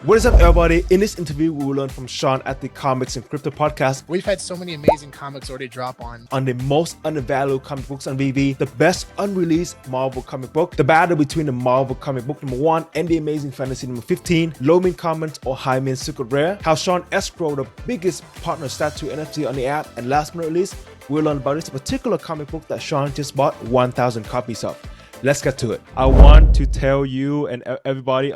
What is up, everybody? In this interview, we will learn from Sean at the Comics and Crypto podcast We've had so many amazing comics already drop on the most undervalued comic books on VEVE, the best unreleased Marvel comic book, the battle between the Marvel comic book number 1 and the Amazing Fantasy number 15, low mint comments or high mint secret rare, how Sean Escrowed the biggest partner statue NFT on the app, and last but not least, we'll learn about this particular comic book that Sean just bought 1,000 copies of. Let's get to it. I want to tell you and everybody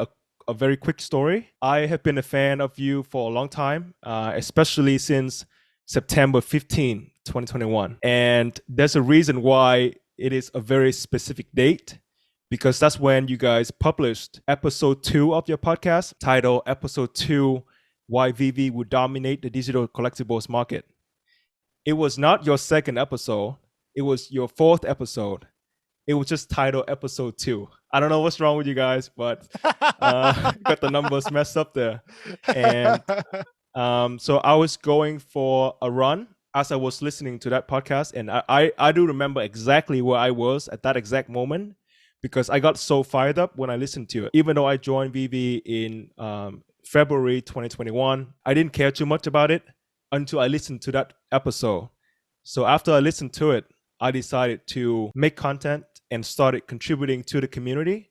a very quick story. I have been a fan of you for a long time, especially since September 15, 2021. And there's a reason why it is a very specific date, because that's when you guys published episode 2 of your podcast, titled Episode 2, Why VEVE Would Dominate the Digital Collectibles Market. It was not your second episode. It was your 4th episode. It was just titled Episode 2. I don't know what's wrong with you guys, but got the numbers messed up there. And so I was going for a run as I was listening to that podcast. And I do remember exactly where I was at that exact moment, because I got so fired up when I listened to it. Even though I joined VEVE in February 2021, I didn't care too much about it until I listened to that episode. So after I listened to it, I decided to make content and started contributing to the community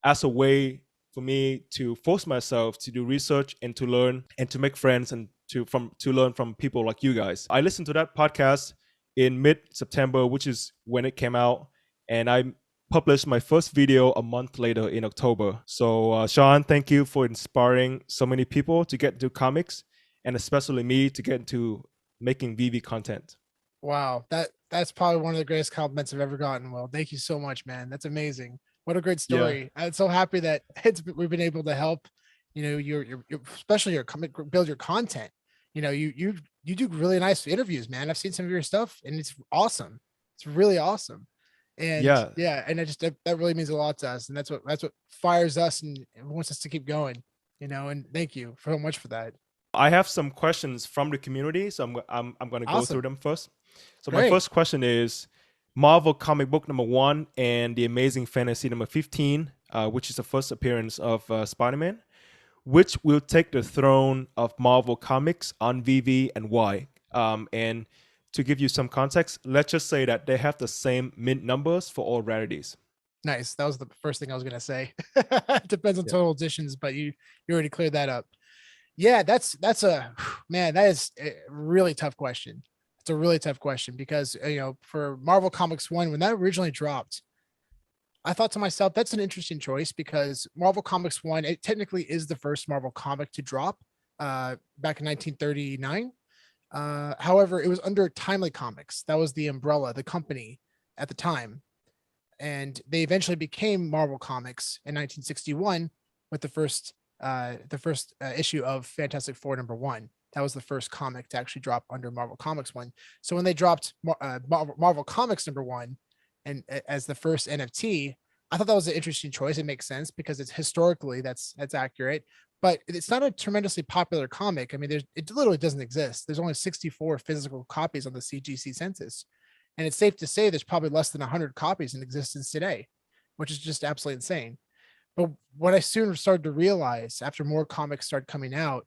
as a way for me to force myself to do research and to learn and to make friends and to learn from people like you guys. I listened to that podcast in mid-September, which is when it came out, and I published my first video a month later in October. So Sean, thank you for inspiring so many people to get into comics, and especially me to get into making VEVE content. Wow, that's probably one of the greatest compliments I've ever gotten. Will, thank you so much, man. That's amazing. What a great story. Yeah. I'm so happy that we've been able to help, your especially your build your content. You do really nice interviews, man. I've seen some of your stuff and it's awesome. It's really awesome. And yeah, and that really means a lot to us. And that's what fires us and wants us to keep going, and thank you so much for that. I have some questions from the community, so I'm going to go through them first. So Great. My first question is Marvel comic book number 1 and the Amazing Fantasy number 15, which is the first appearance of Spider-Man, which will take the throne of Marvel Comics on VEVE and why? And to give you some context, let's just say that they have the same mint numbers for all rarities. Nice. That was the first thing I was going to say. It depends on total editions, but you already cleared that up. Yeah, that's a, man, that is a really tough question. It's a really tough question because, for Marvel Comics 1, when that originally dropped, I thought to myself, that's an interesting choice because Marvel Comics 1, it technically is the first Marvel comic to drop back in 1939. However, it was under Timely Comics. That was the umbrella, the company at the time. And they eventually became Marvel Comics in 1961 with the first issue of Fantastic Four #1. That was the first comic to actually drop under Marvel Comics 1. So when they dropped Marvel Comics #1 and as the first NFT, I thought that was an interesting choice. It makes sense because it's historically that's accurate, but it's not a tremendously popular comic. I mean, it literally doesn't exist. There's only 64 physical copies on the CGC census, and it's safe to say there's probably less than 100 copies in existence today, which is just absolutely insane. But what I soon started to realize after more comics started coming out,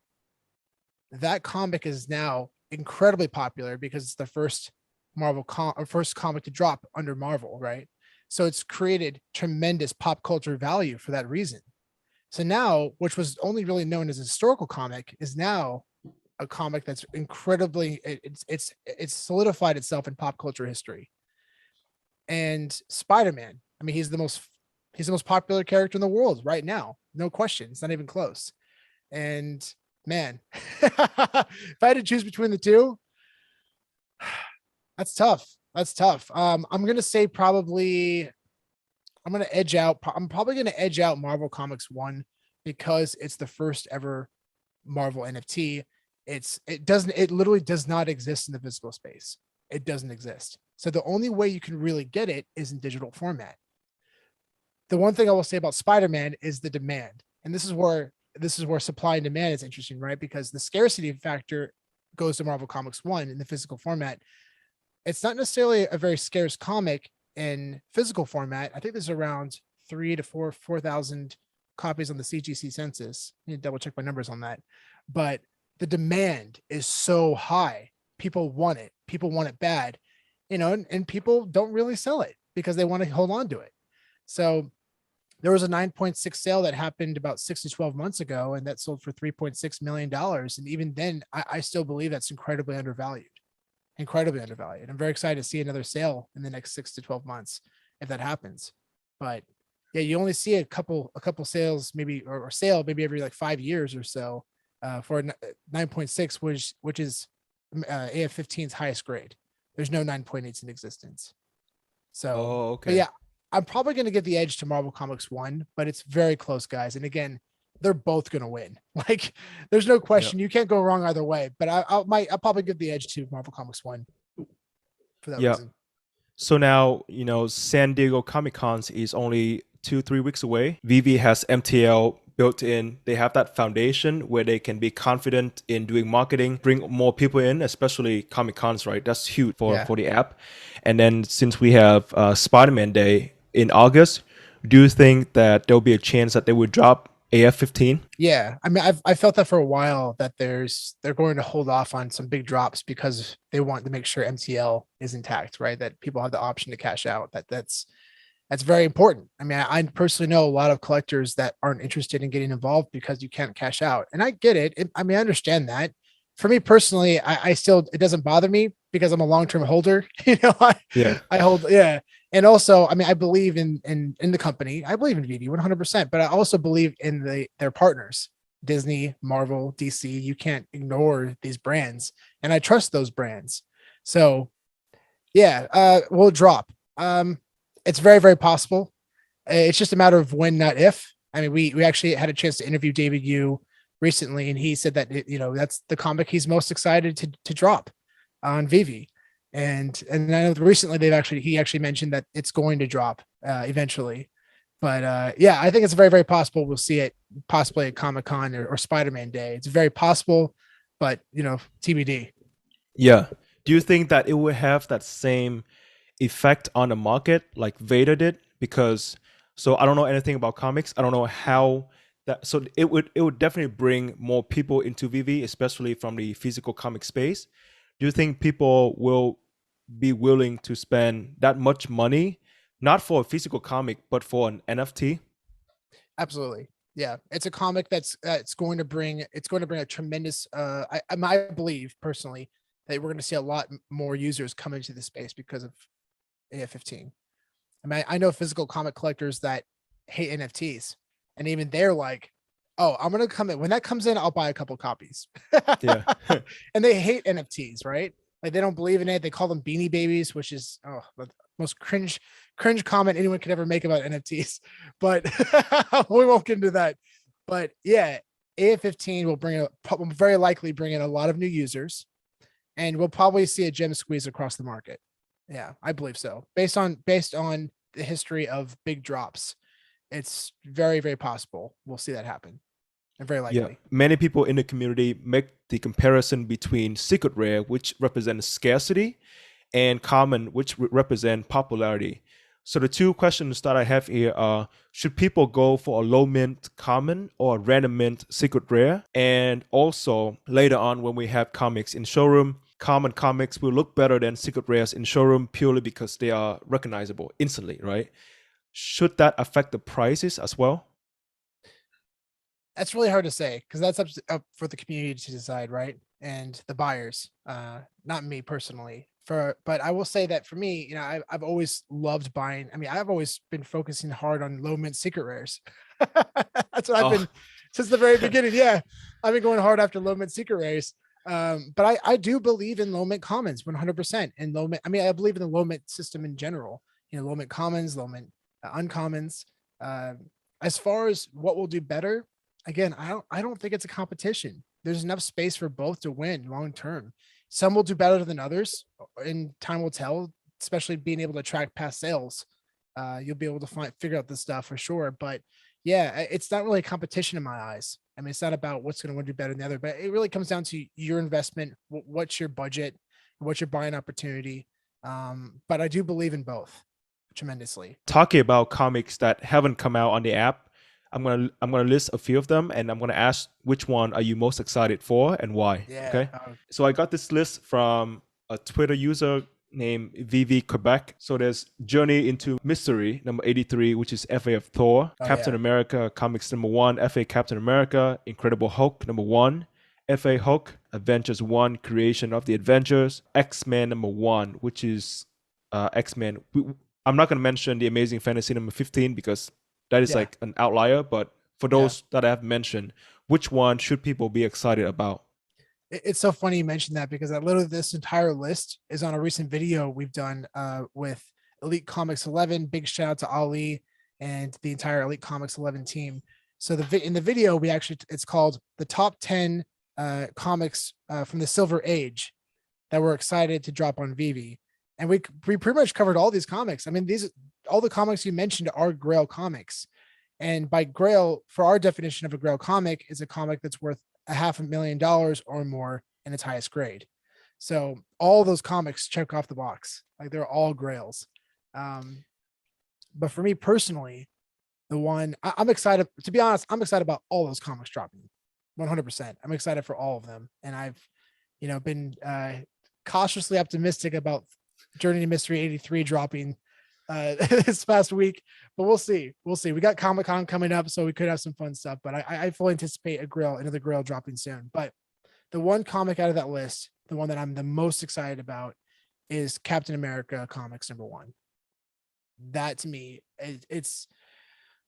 that comic is now incredibly popular because it's the first first comic to drop under Marvel, right? So it's created tremendous pop culture value for that reason. So now, which was only really known as a historical comic, is now a comic that's incredibly, it's solidified itself in pop culture history. And Spider-Man, I mean, he's the most popular character in the world right now. No question. It's not even close. And man, if I had to choose between the two, that's tough. I'm going to say I'm probably going to edge out Marvel Comics 1 because it's the first ever Marvel NFT. It literally does not exist in the physical space. It doesn't exist. So the only way you can really get it is in digital format. The one thing I will say about Spider-Man is the demand. And this is where supply and demand is interesting, right? Because the scarcity factor goes to Marvel Comics 1 in the physical format. It's not necessarily a very scarce comic in physical format. I think there's around 3,000 to 4,000 copies on the CGC census. I need to double check my numbers on that. But the demand is so high. People want it. People want it bad, and people don't really sell it because they want to hold on to it. So there was a 9.6 sale that happened about 6 to 12 months ago, and that sold for $3.6 million. And even then, I still believe that's incredibly undervalued. Incredibly undervalued. I'm very excited to see another sale in the next 6 to 12 months if that happens. But yeah, you only see a couple sales maybe or sale maybe every like 5 years or so for 9.6, which is AF15's highest grade. There's no 9.8s in existence. So, okay. But yeah, I'm probably going to give the edge to Marvel Comics 1, but it's very close, guys. And again, they're both going to win. Like, there's no question. You can't go wrong either way. But I'll probably give the edge to Marvel Comics 1 for that reason. So now, San Diego Comic-Con is only 2-3 weeks away. VEVE has MTL built in. They have that foundation where they can be confident in doing marketing, bring more people in, especially Comic-Cons, right? That's huge for the app. And then since we have Spider-Man Day in August, do you think that there'll be a chance that they would drop AF15? Yeah, I mean, I felt that for a while that they're going to hold off on some big drops because they want to make sure MTL is intact, right? That people have the option to cash out. That's very important. I mean, I personally know a lot of collectors that aren't interested in getting involved because you can't cash out, and I get it. I mean, I understand that. For me personally, I still, it doesn't bother me because I'm a long-term holder. I hold, and also, I mean, I believe in the company. I believe in VEVE 100%, but I also believe in their partners, Disney, Marvel, DC. You can't ignore these brands, and I trust those brands. So, we'll drop. It's very, very possible. It's just a matter of when, not if. I mean, we actually had a chance to interview David Yu recently, and he said that that's the comic he's most excited to drop on VEVE. And I know recently he actually mentioned that it's going to drop eventually. But I think it's very, very possible we'll see it possibly at Comic-Con or Spider-Man Day. It's very possible, but TBD. Yeah. Do you think that it will have that same effect on the market like Vader did? Because I don't know anything about comics. I don't know how that, so it would definitely bring more people into VEVE, especially from the physical comic space. Do you think people will be willing to spend that much money, not for a physical comic, but for an NFT? Absolutely. Yeah. It's a comic that's going to bring a tremendous, I believe personally that we're going to see a lot more users come into the space because of AF15. I mean, I know physical comic collectors that hate NFTs, and even they're like, "Oh, I'm gonna come in when that comes in. I'll buy a couple copies." Yeah, and they hate NFTs, right? Like they don't believe in it. They call them beanie babies, which is the most cringe comment anyone could ever make about NFTs. But we won't get into that. But yeah, AF15 will very likely bring in a lot of new users, and we'll probably see a gem squeeze across the market. Yeah, I believe so. Based on the history of big drops, it's very, very possible we'll see that happen. And very likely. Yeah, many people in the community make the comparison between secret rare, which represents scarcity, and common, which represent popularity. So the two questions that I have here are: should people go for a low mint common or a random mint secret rare? And also later on, when we have comics in showroom, common comics will look better than secret rares in showroom purely because they are recognizable instantly, right? Should that affect the prices as well? That's really hard to say because that's up for the community to decide, right? And the buyers, not me personally. But I will say that for me, I've always loved buying. I mean, I've always been focusing hard on low mint secret rares. That's what I've been since the very beginning. Yeah, I've been going hard after low mint secret rares. But I do believe in low mint commons 100%. And low mint, I mean, I believe in the low mint system in general. Low mint commons, low mint uncommons. As far as what will do better, again, I don't think it's a competition. There's enough space for both to win long term. Some will do better than others, and time will tell. Especially being able to track past sales, you'll be able to figure out this stuff for sure. But yeah, it's not really a competition in my eyes. I mean, it's not about what's going to do better than the other, but it really comes down to your investment, what's your budget, what's your buying opportunity. But I do believe in both tremendously. Talking about comics that haven't come out on the app, I'm gonna list a few of them, and I'm gonna ask which one are you most excited for and why. Yeah. Okay. So I got this list from a Twitter user named VV Quebec. So there's Journey into Mystery number 83, which is FA of Thor, Oh Captain yeah. America comics number 1, FA Captain America, Incredible Hulk number 1, FA Hulk Adventures 1, Creation of the Adventures, X-Men number 1, which is X-Men. I'm not gonna mention the Amazing Fantasy number 15 because that is Yeah. like an outlier, but for Yeah. those that I have mentioned, which one should people be excited about? It's so funny you mentioned that because I literally this entire list is on a recent video we've done with Elite Comics 11. Big shout out to Ali and the entire Elite Comics 11 team. So in the video we actually it's called the top 10 comics from the Silver Age that we're excited to drop on VeVe. And we pretty much covered all these comics. I mean, all the comics you mentioned are Grail comics. And by Grail, for our definition of a Grail comic, is a comic that's worth $500,000 or more in its highest grade. So all those comics check off the box. Like they're all Grails. But for me personally, the one I'm excited, to be honest, I'm excited about all those comics dropping 100%. I'm excited for all of them. And I've, been cautiously optimistic about Journey to Mystery 83 dropping this past week, but we'll see. We got Comic-Con coming up, so we could have some fun stuff, but I fully anticipate another Grail dropping soon. But the one comic out of that list, the one that I'm the most excited about is Captain America Comics number 1. That to me, it's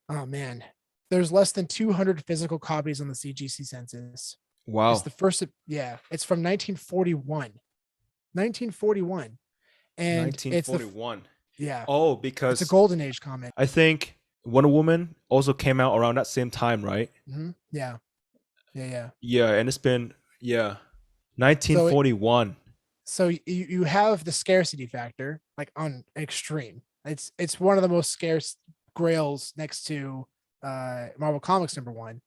oh man, there's less than 200 physical copies on the CGC census. Wow. It's the first, yeah, it's from 1941. 1941. And 1941. Yeah. Oh, because it's a golden age comic. I think Wonder Woman also came out around that same time, right? Mm-hmm. Yeah. Yeah, and it's been 1941. So you have the scarcity factor like on extreme. It's one of the most scarce grails next to Marvel Comics number 1.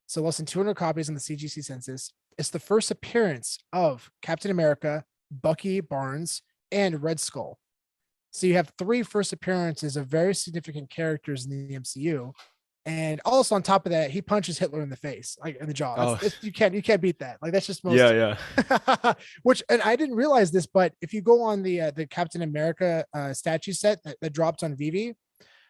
So less than 200 copies in the CGC census. It's the first appearance of Captain America, Bucky Barnes, and Red Skull. So you have 3 first appearances of very significant characters in the MCU. And also on top of that, he punches Hitler in the face, like in the jaw. You can't beat that. Like that's just most. Yeah. Which, and I didn't realize this, but if you go on the Captain America statue set that dropped on VeVe,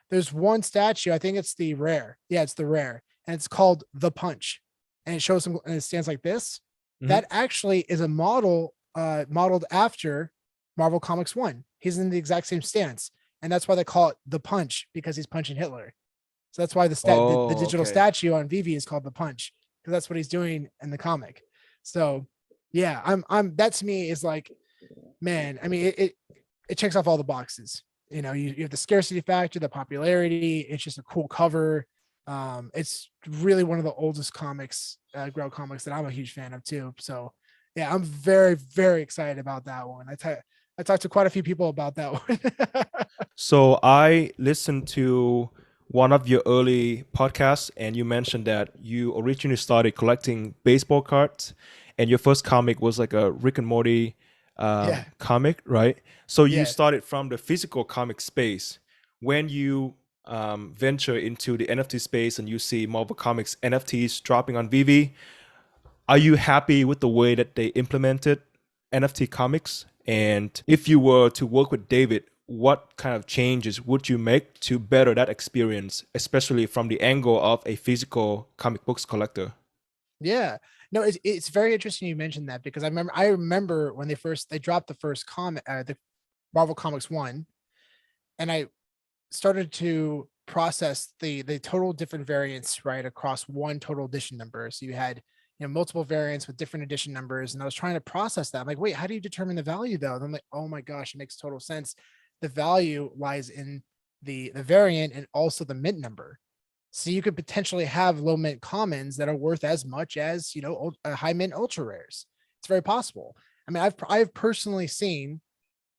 there's one statue. I think it's the rare. Yeah, it's the rare, and it's called the Punch, and it shows him and it stands like this. Mm-hmm. That actually is a model modeled after Marvel Comics 1. He's in the exact same stance, and that's why they call it the Punch, because he's punching Hitler. So that's why the digital statue on VeVe is called the Punch, because that's what he's doing in the comic. So yeah, I'm that to me is like, man, I mean it checks off all the boxes. You have the scarcity factor, the popularity. It's just a cool cover. It's really one of the oldest comics, Grail comics, that I'm a huge fan of too. So yeah, I'm very, very excited about that one. I talked to quite a few people about that one. So I listened to one of your early podcasts, and you mentioned that you originally started collecting baseball cards, and your first comic was like a Rick and Morty comic, right? So you started from the physical comic space. When you venture into the NFT space and you see Marvel Comics NFTs dropping on VeVe, are you happy with the way that they implemented NFT comics? And if you were to work with David, what kind of changes would you make to better that experience, especially from the angle of a physical comic books collector? Yeah, no, it's very interesting you mentioned that, because I remember when they dropped the first comic, the Marvel Comics 1, and I started to process the total different variants right across one total edition number. So you had multiple variants with different edition numbers, and I was trying to process that. I'm like, wait, how do you determine the value though? And I'm like, oh my gosh, it makes total sense. The value lies in the variant and also the mint number. So you could potentially have low mint commons that are worth as much as high mint ultra rares. It's very possible. I mean, I've personally seen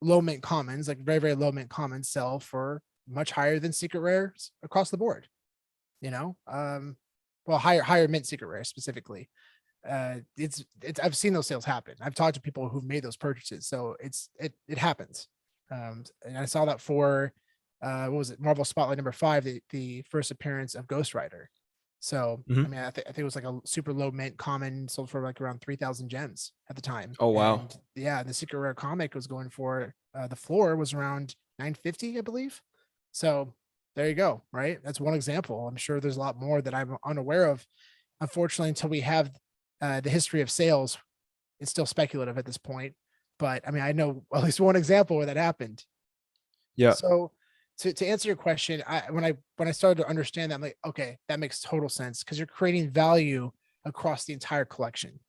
low mint commons, like very, very low mint commons, sell for much higher than secret rares across the board. Well, higher mint secret rares specifically. It's I've seen those sales happen. I've talked to people who've made those purchases, so it happens. And I saw that for what was it, Marvel Spotlight #5, the first appearance of Ghost Rider. So I Mhm. mean, I think it was like a super low mint common, sold for like around 3,000 gems at the time. Oh wow. And yeah, the secret rare comic was going for the floor was around 950, I believe. So there you go, right? That's one example. I'm sure there's a lot more that I'm unaware of. Unfortunately, until we have the history of sales, it's still speculative at this point. But I mean, I know at least one example where that happened. Yeah. So to answer your question, when I started to understand that, I'm like, okay, that makes total sense because you're creating value across the entire collection.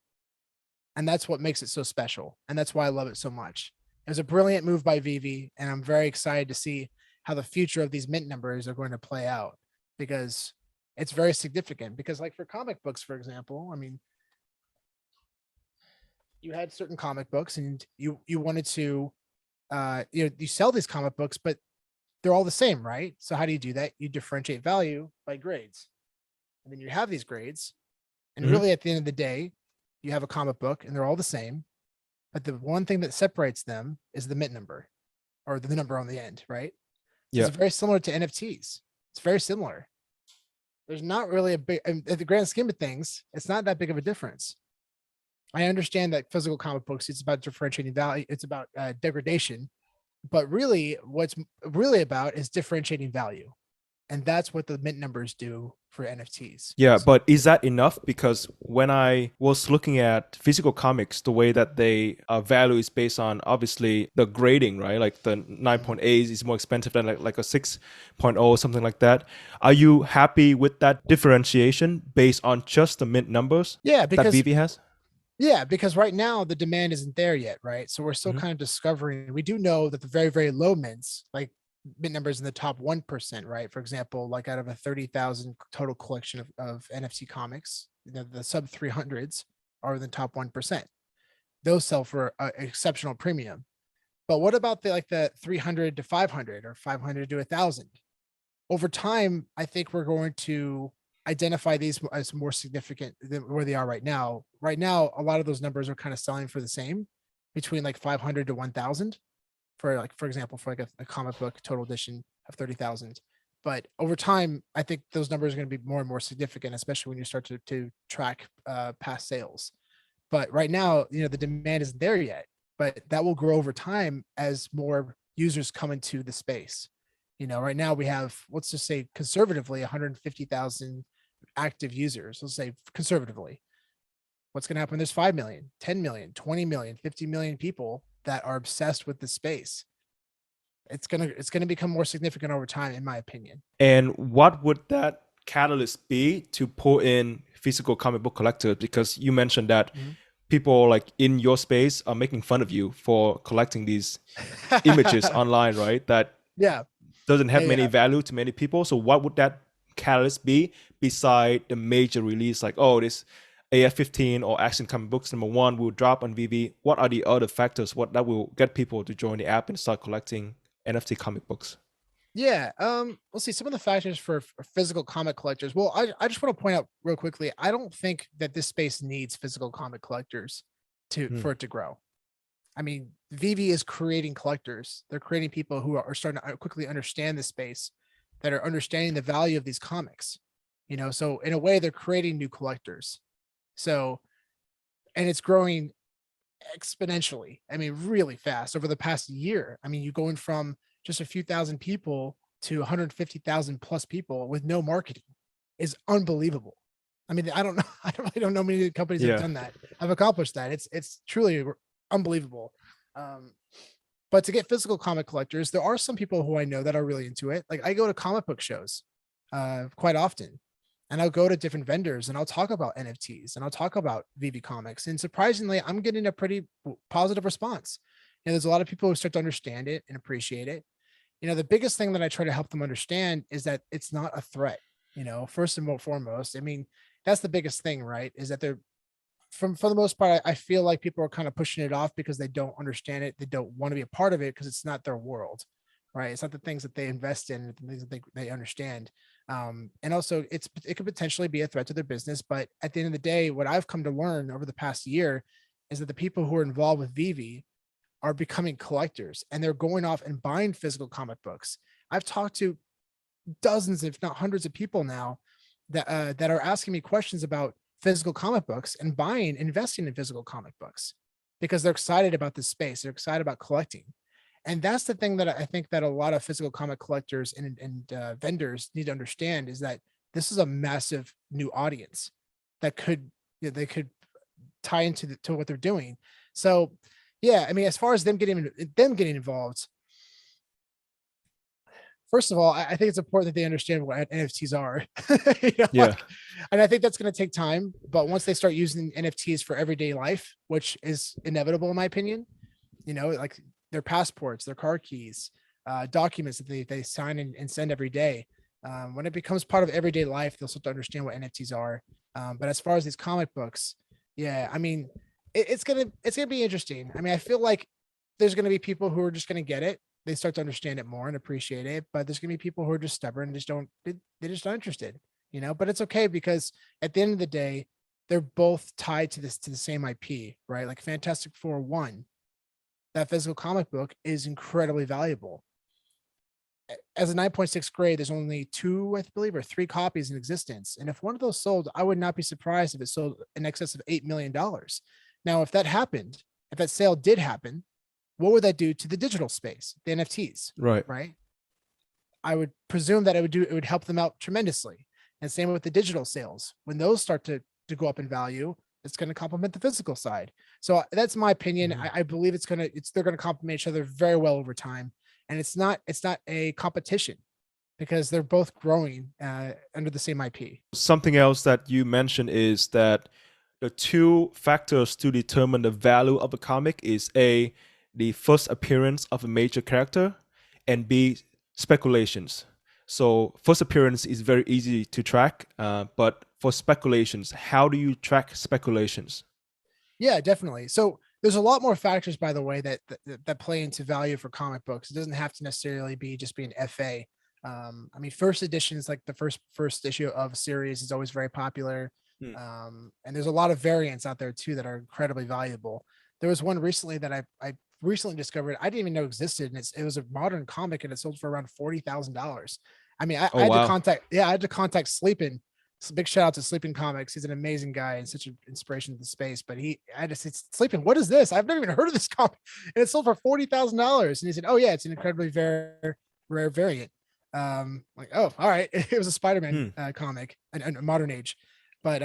And that's what makes it so special. And that's why I love it so much. It was a brilliant move by VEVE, and I'm very excited to see how the future of these mint numbers are going to play out because it's very significant. Because, like for comic books, for example, I mean, you had certain comic books and you wanted to you sell these comic books, but they're all the same, right? So how do you do that? You differentiate value by grades. And then you have these grades. And Mhm. really at the end of the day, you have a comic book and they're all the same. But the one thing that separates them is the mint number or the number on the end, right? So Yeah. it's very similar to NFTs. It's very similar. There's not really a big, in the grand scheme of things, it's not that big of a difference. I understand that physical comic books, it's about differentiating value, it's about degradation, but really what's really about is differentiating value. And that's what the mint numbers do for NFTs. Yeah, So, but is that enough? Because when I was looking at physical comics, the way that they value is based on obviously the grading, right? Like the 9.8 is more expensive than like a 6.0, something like that. Are you happy with that differentiation based on just the mint numbers yeah, that because Vivi has? right now the demand isn't there yet, right? So we're still Hmm. kind of discovering. We do know that the very, very low mints, like mint numbers in the top 1%, right? For example, like out of a 30,000 total collection of NFT comics, the sub 300s are in the top 1%. Those sell for an exceptional premium. But what about the 300 to 500 or 500 to 1,000? Over time, I think we're going to identify these as more significant than where they are right now. Right now, a lot of those numbers are kind of selling for the same, between like 500 to 1,000 for like, for example, for like a comic book total edition of 30,000. But over time, I think those numbers are going to be more and more significant, especially when you start to track past sales. But right now, the demand isn't there yet, but that will grow over time as more users come into the space. Right now we have, let's just say conservatively 150,000 active users. Let's say conservatively. What's going to happen? There's 5 million, 10 million, 20 million, 50 million people that are obsessed with the space. It's gonna become more significant over time, in my opinion. And what would that catalyst be to pull in physical comic book collectors? Because you mentioned that Mhm. people like in your space are making fun of you for collecting these images online, right? That Yeah, doesn't yeah, have many yeah. value to many people. So what would that catalyst be beside the major release, like, oh, this AF-15 or Action Comic Books #1 will drop on VV? What are the other factors what that will get people to join the app and start collecting NFT comic books? Yeah. Let's see some of the factors for physical comic collectors. Well, I just want to point out real quickly. I don't think that this space needs physical comic collectors Hmm. for it to grow. I mean, VV is creating collectors. They're creating people who are starting to quickly understand the space, that are understanding the value of these comics. So in a way, they're creating new collectors. So, and it's growing exponentially. I mean, really fast over the past year. I mean, you're going from just a few thousand people to 150,000 plus people with no marketing is unbelievable. I mean, I don't know. I don't know many companies that have Yeah. done that, have accomplished that. It's truly unbelievable. Um, but to get physical comic collectors, there are some people who I know that are really into it. Like I go to comic book shows quite often, and I'll go to different vendors and I'll talk about NFTs and I'll talk about VV comics. And surprisingly, I'm getting a pretty positive response. There's a lot of people who start to understand it and appreciate it. The biggest thing that I try to help them understand is that it's not a threat. First and foremost, I mean, that's the biggest thing, right? Is that they're for the most part, I feel like people are kind of pushing it off because they don't understand it. They don't want to be a part of it because it's not their world, right? It's not the things that they invest in, the things that they understand. And also it could potentially be a threat to their business. But at the end of the day, what I've come to learn over the past year is that the people who are involved with VV are becoming collectors and they're going off and buying physical comic books. I've talked to dozens, if not hundreds of people now that are asking me questions about physical comic books and investing in physical comic books because they're excited about this space. They're excited about collecting. And that's the thing that I think that a lot of physical comic collectors and vendors need to understand is that this is a massive new audience that could, they could tie into to what they're doing. So yeah, I mean, as far as them getting involved, first of all, I think it's important that they understand what NFTs are. Yeah. And I think that's going to take time. But once they start using NFTs for everyday life, which is inevitable in my opinion, like their passports, their car keys, documents that they sign and send every day. When it becomes part of everyday life, they'll start to understand what NFTs are. But as far as these comic books, yeah, I mean, it's gonna be interesting. I mean, I feel like there's gonna be people who are just gonna get it. They start to understand it more and appreciate it. But there's gonna be people who are just stubborn and they're just not interested. But it's okay because at the end of the day, they're both tied to the same IP, right? Like Fantastic Four 1, that physical comic book is incredibly valuable. As a 9.6 grade, there's only 2, I believe, or 3 copies in existence. And if one of those sold, I would not be surprised if it sold in excess of $8 million. Now, if that happened, if that sale did happen, what would that do to the digital space, the NFTs? Right. I would presume that it would help them out tremendously. And same with the digital sales. When those start to go up in value, it's going to complement the physical side. So that's my opinion. I believe they're going to complement each other very well over time. And it's not a competition because they're both growing under the same IP. Something else that you mentioned is that the 2 factors to determine the value of a comic is A, the first appearance of a major character, and B, speculations. So first appearance is very easy to track, but for speculations, how do you track speculations? Yeah, definitely. So there's a lot more factors, by the way, that play into value for comic books. It doesn't have to necessarily be just being FA. I mean, first editions, like the first issue of a series, is always very popular. And there's a lot of variants out there too that are incredibly valuable. There was one recently that I recently discovered I didn't even know existed, and it was a modern comic and it sold for around $40,000. I mean, I had to contact Sleepin. So big shout out to Sleeping Comics. He's an amazing guy and such an inspiration to the space. But I had to say, Sleeping, what is this? I've never even heard of this comic. And it sold for $40,000. And he said, oh yeah, it's an incredibly rare variant. Like, oh, all right. It was a Spider-Man comic, a modern age. But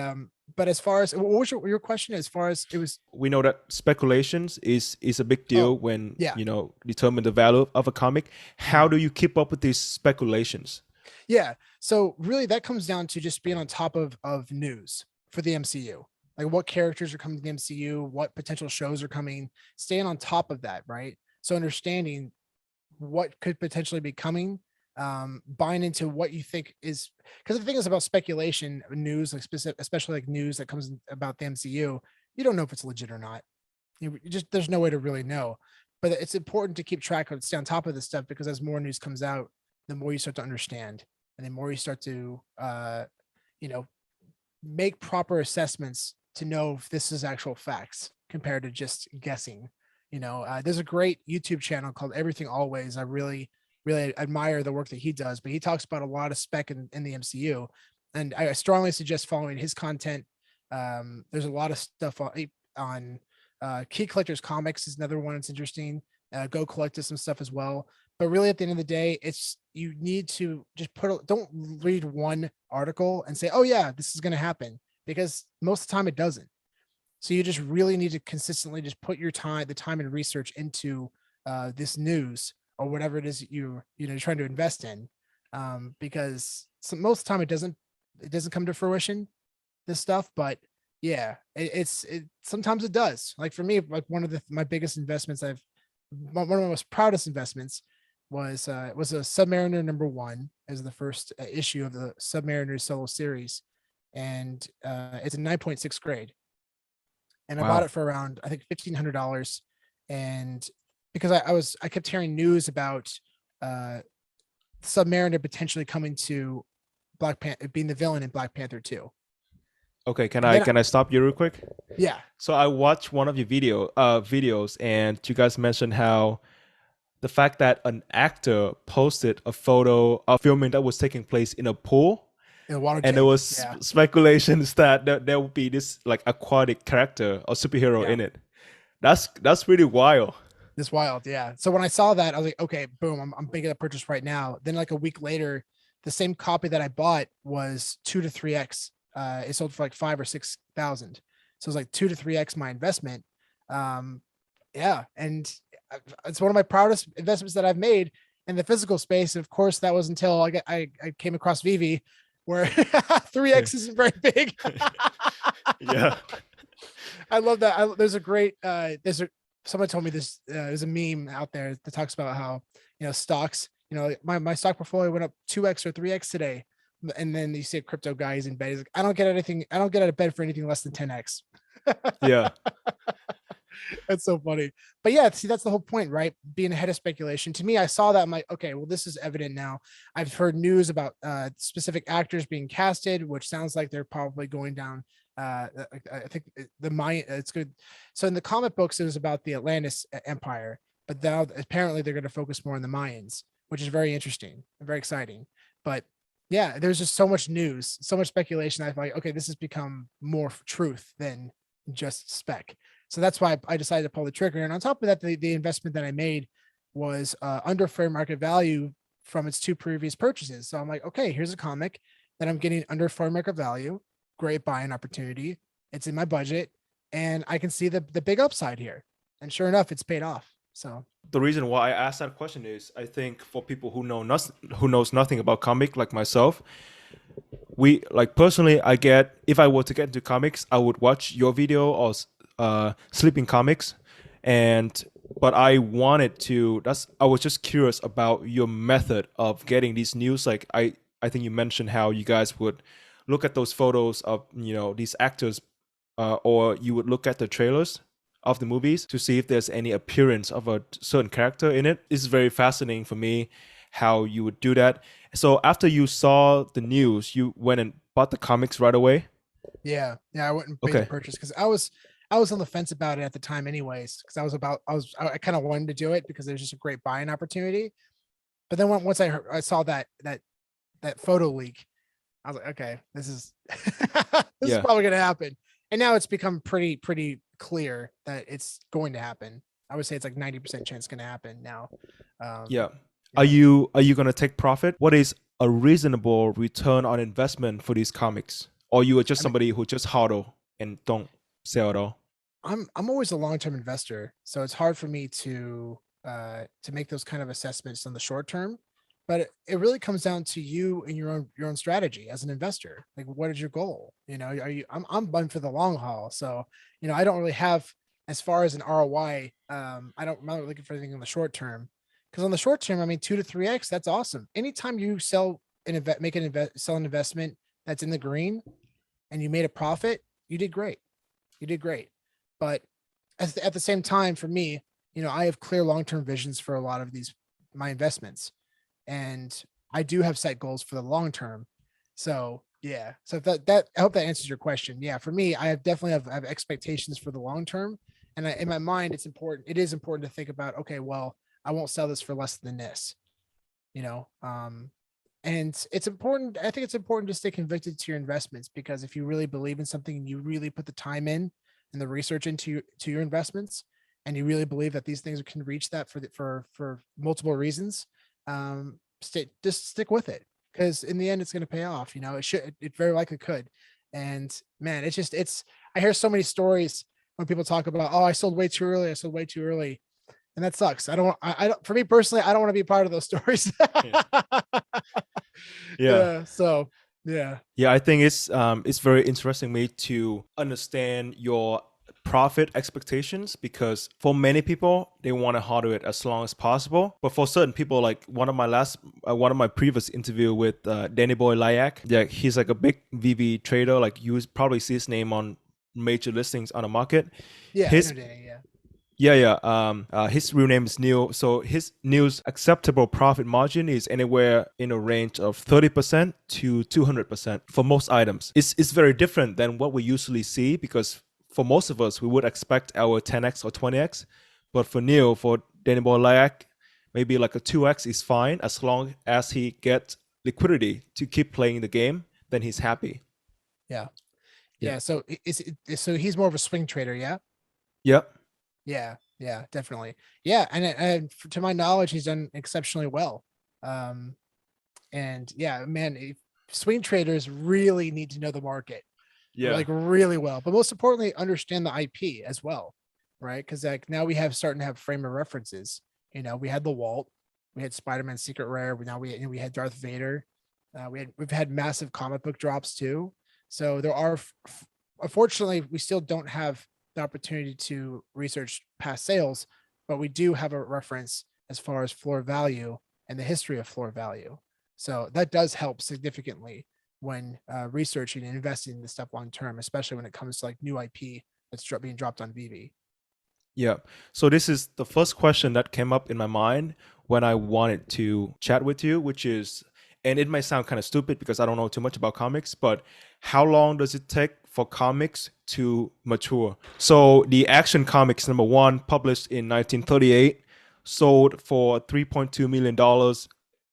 as far as what was your question? As far as it was, we know that speculations is a big deal when determine the value of a comic. How do you keep up with these speculations? Yeah. So really that comes down to just being on top of news for the MCU. Like what characters are coming to the MCU, what potential shows are coming, staying on top of that, right? So understanding what could potentially be coming, buying into what you think is, because the thing is about speculation news, like especially like news that comes about the MCU, you don't know if it's legit or not. There's no way to really know. But it's important to keep track of, stay on top of this stuff, because as more news comes out, the more you start to understand, and the more you start to, make proper assessments to know if this is actual facts compared to just guessing. There's a great YouTube channel called Everything Always. I really, really admire the work that he does, but he talks about a lot of spec in the MCU, and I strongly suggest following his content. There's a lot of stuff on Key Collectors Comics is another one that's interesting. Go Collect some stuff as well. But really, at the end of the day, you need to just don't read one article and say, oh yeah, this is going to happen, because most of the time it doesn't. So you just really need to consistently just put the time and research into this news or whatever it is that you're trying to invest in, because most of the time it doesn't come to fruition, this stuff. But yeah, it sometimes it does. Like for me, like one of my biggest investments, one of my most proudest investments was a Submariner #1 as the first issue of the Submariner solo series, and it's a 9.6 grade, and I bought it for around, I think, $1,500. And because I kept hearing news about Submariner potentially coming to Black Panther, being the villain in Black Panther 2. Okay, can I stop you real quick? Yeah. So I watched one of your videos, and you guys mentioned how the fact that an actor posted a photo of filming that was taking place in a pool, In a water and there tank. was Yeah. speculations that there would be this like aquatic character or superhero Yeah. in it. That's really wild. This wild. Yeah. So when I saw that, I was like, okay, boom, I'm making a purchase right now. Then like a week later, the same copy that I bought was 2 to 3x. It sold for like 5 or 6 thousand. So it was like 2 to 3x my investment. Yeah. And it's one of my proudest investments that I've made in the physical space. Of course, that was until I came across VEVE, where 3x isn't very big. Yeah. I love that. There's a great someone told me this. There's a meme out there that talks about how, stocks, my stock portfolio went up 2x or 3x today. And then you see a crypto guy, he's in bed. He's like, I don't get out of bed for anything less than 10x. Yeah. That's so funny. But yeah, see, that's the whole point, right? Being ahead of speculation. To me, I saw that. I'm like, okay, well, this is evident now. I've heard news about specific actors being casted, which sounds like they're probably going down. I think the Mayan, it's good. So in the comic books, it was about the Atlantis Empire, but now apparently they're going to focus more on the Mayans, which is very interesting and very exciting. But yeah, there's just so much news, so much speculation. I feel like, okay, this has become more truth than just spec. So that's why I decided to pull the trigger. And on top of that, the investment that I made was under fair market value from its 2 previous purchases. So I'm like, okay, here's a comic that I'm getting under fair market value. Great buying opportunity. It's in my budget, and I can see the big upside here. And sure enough, it's paid off. So The reason why I asked that question is, I think for people who knows nothing about comic like myself, we like personally, if I were to get into comics, I would watch your video or Sleeping Comics, but I was just curious about your method of getting these news. Like I think you mentioned how you guys would look at those photos of these actors, or you would look at the trailers of the movies to see if there's any appearance of a certain character in it. It's very fascinating for me how you would do that. So after you saw the news, you went and bought the comics right away? yeah, I went and made the purchase because I was on the fence about it at the time anyways, because I kind of wanted to do it because there's just a great buying opportunity. But then once I saw that photo leak, I was like, okay, this is this is probably going to happen. And now it's become pretty clear that it's going to happen. I would say it's like 90% chance going to happen now. Yeah. Are you going to take profit? What is a reasonable return on investment for these comics? Or you are just somebody who just hodl and don't sell at all? I'm always a long-term investor, so it's hard for me to make those kind of assessments on the short term. But it really comes down to you and your own strategy as an investor. Like, what is your goal? I'm for the long haul, so I don't really have, as far as an ROI. I'm not really looking for anything in the short term, because on the short term, I mean, 2 to 3x, that's awesome. Anytime you sell sell an investment that's in the green, and you made a profit, you did great. You did great. But at the same time, for me, I have clear long-term visions for a lot of my investments, and I do have set goals for the long term. So yeah, so that I hope that answers your question. Yeah, for me, I definitely have expectations for the long term, and in my mind, it is important to think about, okay, well, I won't sell this for less than this, and it's important. I think it's important to stay convicted to your investments, because if you really believe in something and you really put the time in and the research into your investments, and you really believe that these things can reach that for multiple reasons, just stick with it, because in the end, it's going to pay off. It very likely could. And man, I hear so many stories when people talk about, oh, I sold way too early. And that sucks. I don't, for me personally, I don't want to be part of those stories. Yeah. So yeah. Yeah, I think it's very interesting me to understand your profit expectations, because for many people, they want to hodl it as long as possible. But for certain people, like one of my previous interview with Danny Boy Layak, yeah, he's like a big VV trader. Like you probably see his name on major listings on the market. Yeah, his Danny, yeah. His real name is Neil. So his Neil's acceptable profit margin is anywhere in a range of 30% to 200% for most items. It's very different than what we usually see, because for most of us, we would expect our 10x or 20x. But for Neil, for Danny Boy Layak, maybe like a 2x is fine as long as he gets liquidity to keep playing the game, then he's happy. Yeah. Yeah. Yeah. So so he's more of a swing trader. Yeah. Yep. Yeah. Yeah, definitely. Yeah. And to my knowledge, he's done exceptionally well. Um, and yeah, man, swing traders really need to know the market Yeah. like really well, but most importantly, understand the IP as well, right? Because like now we have starting to have frame of references. You know, we had the Walt, we had Spider-Man Secret Rare, we had Darth Vader, we've had massive comic book drops too. So there are, unfortunately, we still don't have the opportunity to research past sales, but we do have a reference as far as floor value and the history of floor value. So that does help significantly when researching and investing in this stuff long term, especially when it comes to like new IP that's being dropped on VeVe. Yeah. So this is the first question that came up in my mind when I wanted to chat with you, which is, and it may sound kind of stupid because I don't know too much about comics, but how long does it take for comics to mature? So the Action Comics #1, published in 1938, sold for $3.2 million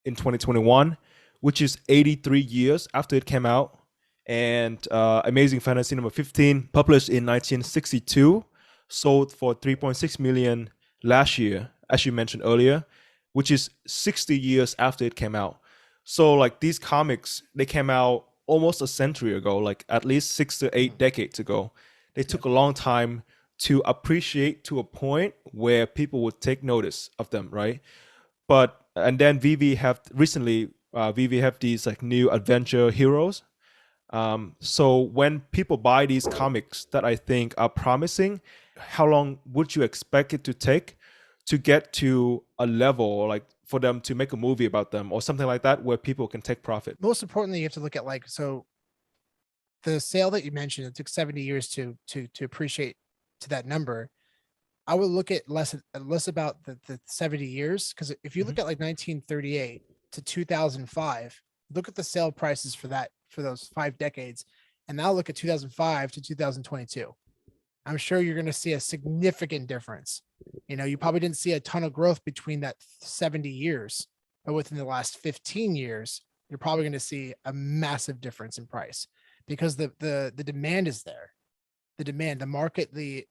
in 2021, which is 83 years after it came out. And Amazing Fantasy #15, published in 1962, sold for 3.6 million last year, as you mentioned earlier, which is 60 years after it came out. So like these comics, they came out almost a century ago, like at least 6 to 8 decades ago. They took a long time to appreciate to a point where people would take notice of them, right? But and then VeVe have recently VeVe have these like new adventure heroes. So when people buy these comics that I think are promising, how long would you expect it to take to get to a level like for them to make a movie about them or something like that where people can take profit? Most importantly, you have to look at like, so the sale that you mentioned, it took 70 years to appreciate to that number. I would look at less about the 70 years, because if you look Mhm. at like 1938 to 2005, look at the sale prices for that for those 5 decades, and now look at 2005 to 2022. I'm sure you're going to see a significant difference. You know, you probably didn't see a ton of growth between that 70 years, but within the last 15 years, you're probably going to see a massive difference in price because the demand is there. The demand, the market, the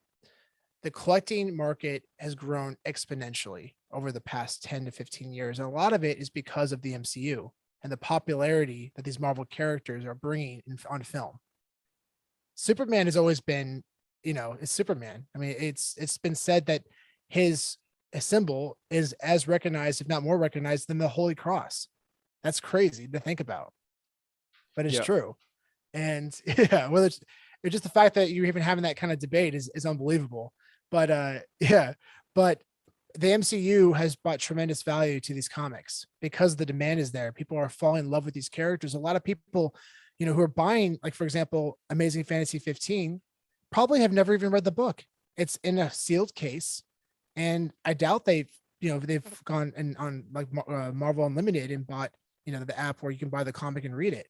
collecting market has grown exponentially over the past 10 to 15 years. And a lot of it is because of the MCU and the popularity that these Marvel characters are bringing on film. Superman has always been, you know, it's Superman. I mean, it's been said that his symbol is as recognized, if not more recognized, than the Holy Cross. That's crazy to think about, but it's Yeah. true. And yeah, whether it's just the fact that you're even having that kind of debate is unbelievable. But yeah, but the MCU has brought tremendous value to these comics because the demand is there. People are falling in love with these characters. A lot of people, you know, who are buying, like for example, Amazing Fantasy 15, probably have never even read the book. It's in a sealed case, and I doubt they've gone and on like Marvel Unlimited and bought, you know, the app where you can buy the comic and read it.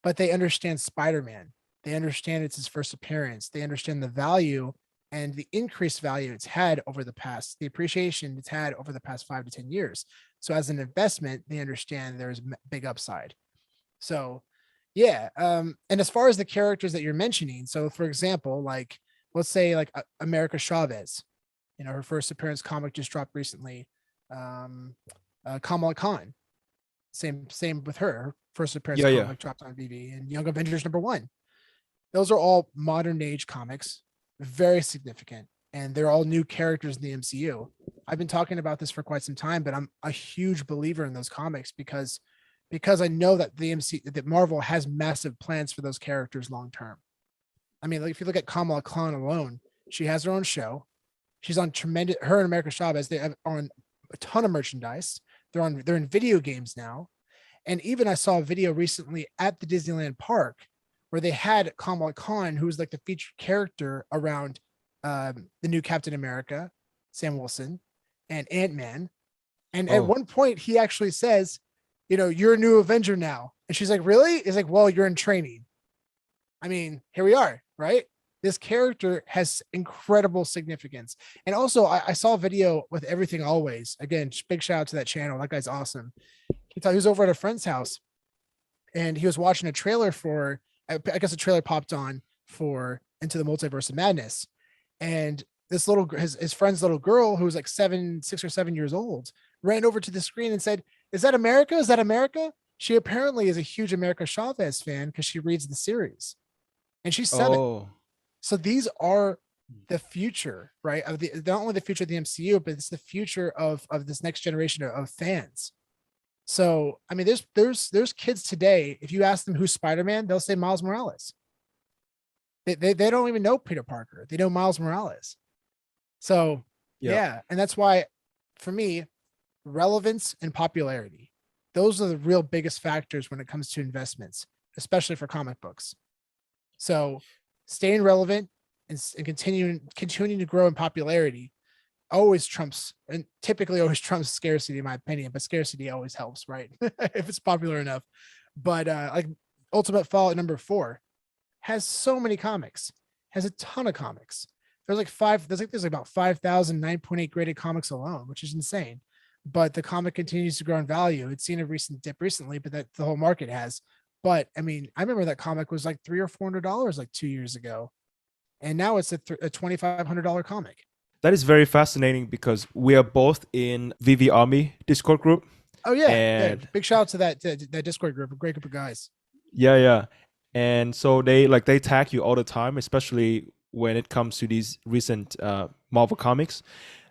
But they understand Spider-Man. They understand it's his first appearance. They understand the value and the increased value it's had over the appreciation it's had over the past 5 to 10 years. So as an investment, they understand there's big upside. So yeah. And as far as the characters that you're mentioning, so for example, like let's say like America Chavez, you know, her first appearance comic just dropped recently. Kamala Khan, same with her. First appearance Yeah, yeah. comic dropped on VeVe, and Young Avengers #1. Those are all modern age comics, very significant, and they're all new characters in the MCU. I've been talking about this for quite some time, but I'm a huge believer in those comics because I know that that Marvel has massive plans for those characters long term. I mean, like if you look at Kamala Khan alone, she has her own show. She's on her and America Chavez, they have on a ton of merchandise. They're in video games now. And even I saw a video recently at the Disneyland park where they had Kamala Khan, who was like the featured character around the new Captain America, Sam Wilson, and Ant-Man. And at Oh, one point, he actually says, you know, you're a new Avenger now. And she's like, really? He's like, well, you're in training. I mean, here we are, right? this character has incredible significance. And also I saw a video with Everything Always. Again, big shout out to that channel. That guy's awesome. He was over at a friend's house and he was watching a trailer for, I guess a trailer popped on for Into the Multiverse of Madness. And this his friend's little girl, who was like 6 or 7 years old, ran over to the screen and said, "Is that America? Is that America?" She apparently is a huge America Chavez fan because she reads the series, and she's 7. Oh, So these are the future, right? Of the not only the future of the MCU, but it's the future of this next generation of fans. So I mean, there's kids today. If you ask them who's Spider-Man, they'll say Miles Morales. They don't even know Peter Parker. They know Miles Morales. So yeah, and that's why, for me, relevance and popularity, those are the real biggest factors when it comes to investments, especially for comic books. So staying relevant and continuing to grow in popularity typically always trumps scarcity, in my opinion, but scarcity always helps, right? If it's popular enough. But like Ultimate Fallout #4 has so many comics, has a ton of comics. There's about 5,000 9.8 graded comics alone, which is insane. But the comic continues to grow in value. It's seen a recent dip recently, but that the whole market has. But I mean, I remember that comic was like $300 or $400 like 2 years ago, and now it's a $2,500 comic. that is very fascinating because we are both in VEVE OMI Discord group. Oh yeah, And big shout out to that Discord group, a great group of guys. yeah. And so they tag you all the time, especially when it comes to these recent Marvel comics.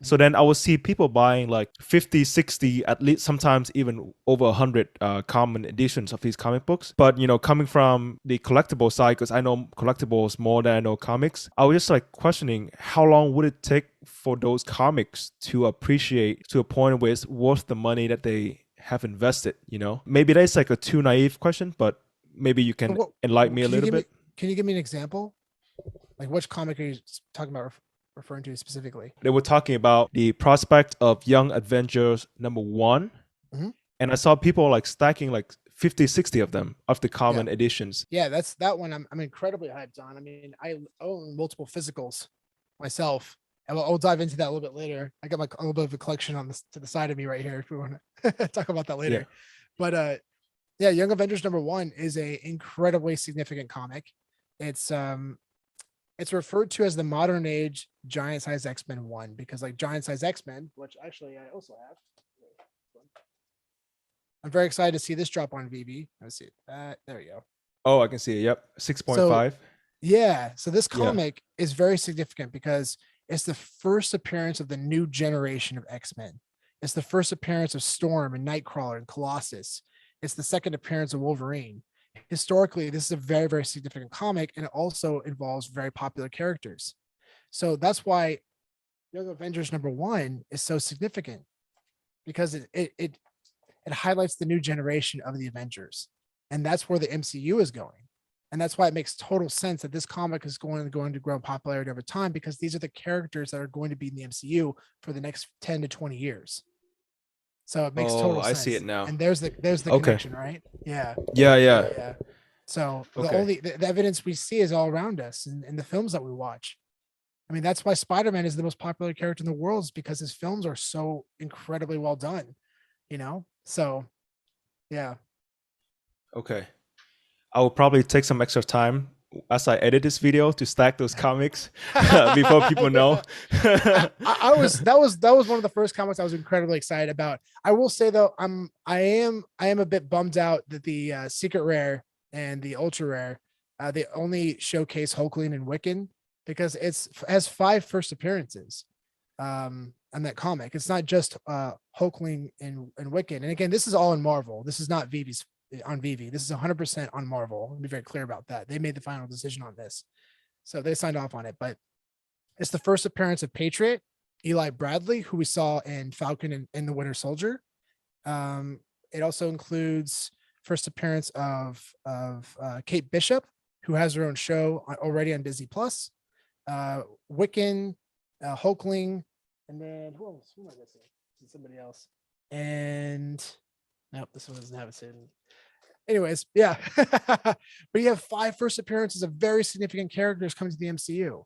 So then I will see people buying like 50, 60, at least sometimes even over 100 common editions of these comic books. But, you know, coming from the collectible side, because I know collectibles more than I know comics, I was just like questioning how long would it take for those comics to appreciate to a point where it's worth the money that they have invested, you know? Maybe that's like a too naive question, but maybe you can enlighten me a little bit. Can you give me an example? Like which comic are you talking about, referring to specifically? They were talking about the prospect of Young Avengers #1. Mm-hmm. And I saw people like stacking like 50, 60 of them of the common editions. Yeah, that's that one I'm incredibly hyped on. I mean, I own multiple physicals myself. And I'll dive into that a little bit later. I got a little bit of a collection on to the side of me right here if we want to talk about that later. Yeah. But yeah, Young Avengers #1 is a incredibly significant comic. It's referred to as the modern age giant size X-Men 1 because like giant size X-Men, which actually I also have. I'm very excited to see this drop on VEVE. Let's see that. There we go. Oh, I can see it. Yep. 6.5. So, yeah. So this comic is very significant because it's the first appearance of the new generation of X-Men. It's the first appearance of Storm and Nightcrawler and Colossus. It's the second appearance of Wolverine. Historically, this is a very, very significant comic, and it also involves very popular characters. So that's why Young Avengers #1 is so significant, because it highlights the new generation of the Avengers, and that's where the MCU is going. And that's why it makes total sense that this comic is going to grow in popularity over time, because these are the characters that are going to be in the MCU for the next 10 to 20 years. So it makes total sense. I see it now. And there's the connection, right? Yeah. So the evidence we see is all around us in the films that we watch. I mean, that's why Spider-Man is the most popular character in the world, is because his films are so incredibly well done, you know? So yeah. Okay. I will probably take some extra time as I edit this video to stack those comics before people know. That was one of the first comics I was incredibly excited about. I will say though, I am a bit bummed out that the secret rare and the ultra rare they only showcase Hulkling and Wiccan, because it has 5 first appearances on that comic. It's not just Hulkling and Wiccan. And again, this is all in Marvel. This is not VEVE's on VEVE. This is 100% on Marvel. I'll be very clear about that. They made the final decision on this, so they signed off on it. But it's the first appearance of Patriot, Eli Bradley, who we saw in Falcon and the Winter Soldier. It also includes first appearance of Kate Bishop, who has her own show already on Disney Plus. Wiccan, Hulkling, and then who else? Who am I missing? Somebody else. And nope, this one doesn't have it in. Anyways, yeah. But you have 5 first appearances of very significant characters coming to the MCU.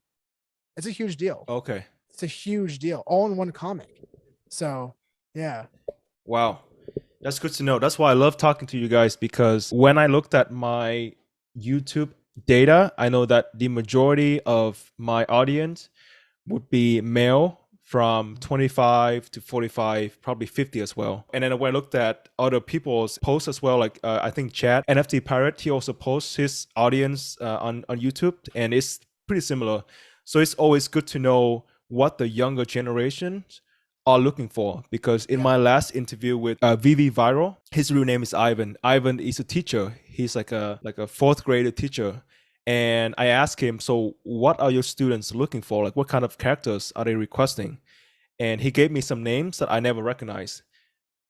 It's a huge deal. Okay. It's a huge deal, all in one comic. So, yeah. Wow. That's good to know. That's why I love talking to you guys, because when I looked at my YouTube data, I know that the majority of my audience would be male from 25 to 45, probably 50 as well. And then when I looked at other people's posts as well, like I think Chad, NFT Pirate, he also posts his audience on YouTube, and it's pretty similar. So it's always good to know what the younger generations are looking for, because in my last interview with VEVE Viral, his real name is Ivan. Ivan is a teacher. He's like a 4th grader teacher. And I asked him, so what are your students looking for? Like, what kind of characters are they requesting? And he gave me some names that I never recognized.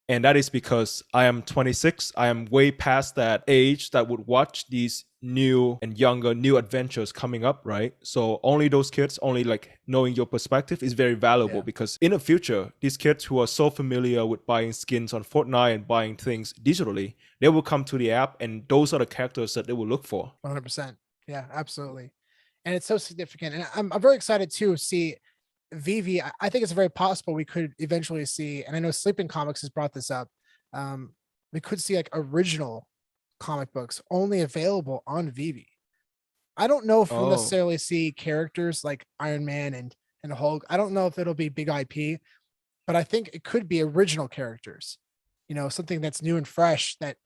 And that is because I am 26. I am way past that age that would watch these new and younger new adventures coming up, right? So only those kids, only like knowing your perspective is very valuable, because in the future, these kids who are so familiar with buying skins on Fortnite and buying things digitally, they will come to the app, and those are the characters that they will look for. 100%. Yeah, absolutely. And it's so significant. And I'm very excited to see VEVE. I think it's very possible we could eventually see, and I know Sleeping Comics has brought this up, we could see like original comic books only available on VEVE. I don't know if we'll necessarily see characters like Iron Man and Hulk. I don't know if it'll be big IP, but I think it could be original characters, you know, something that's new and fresh that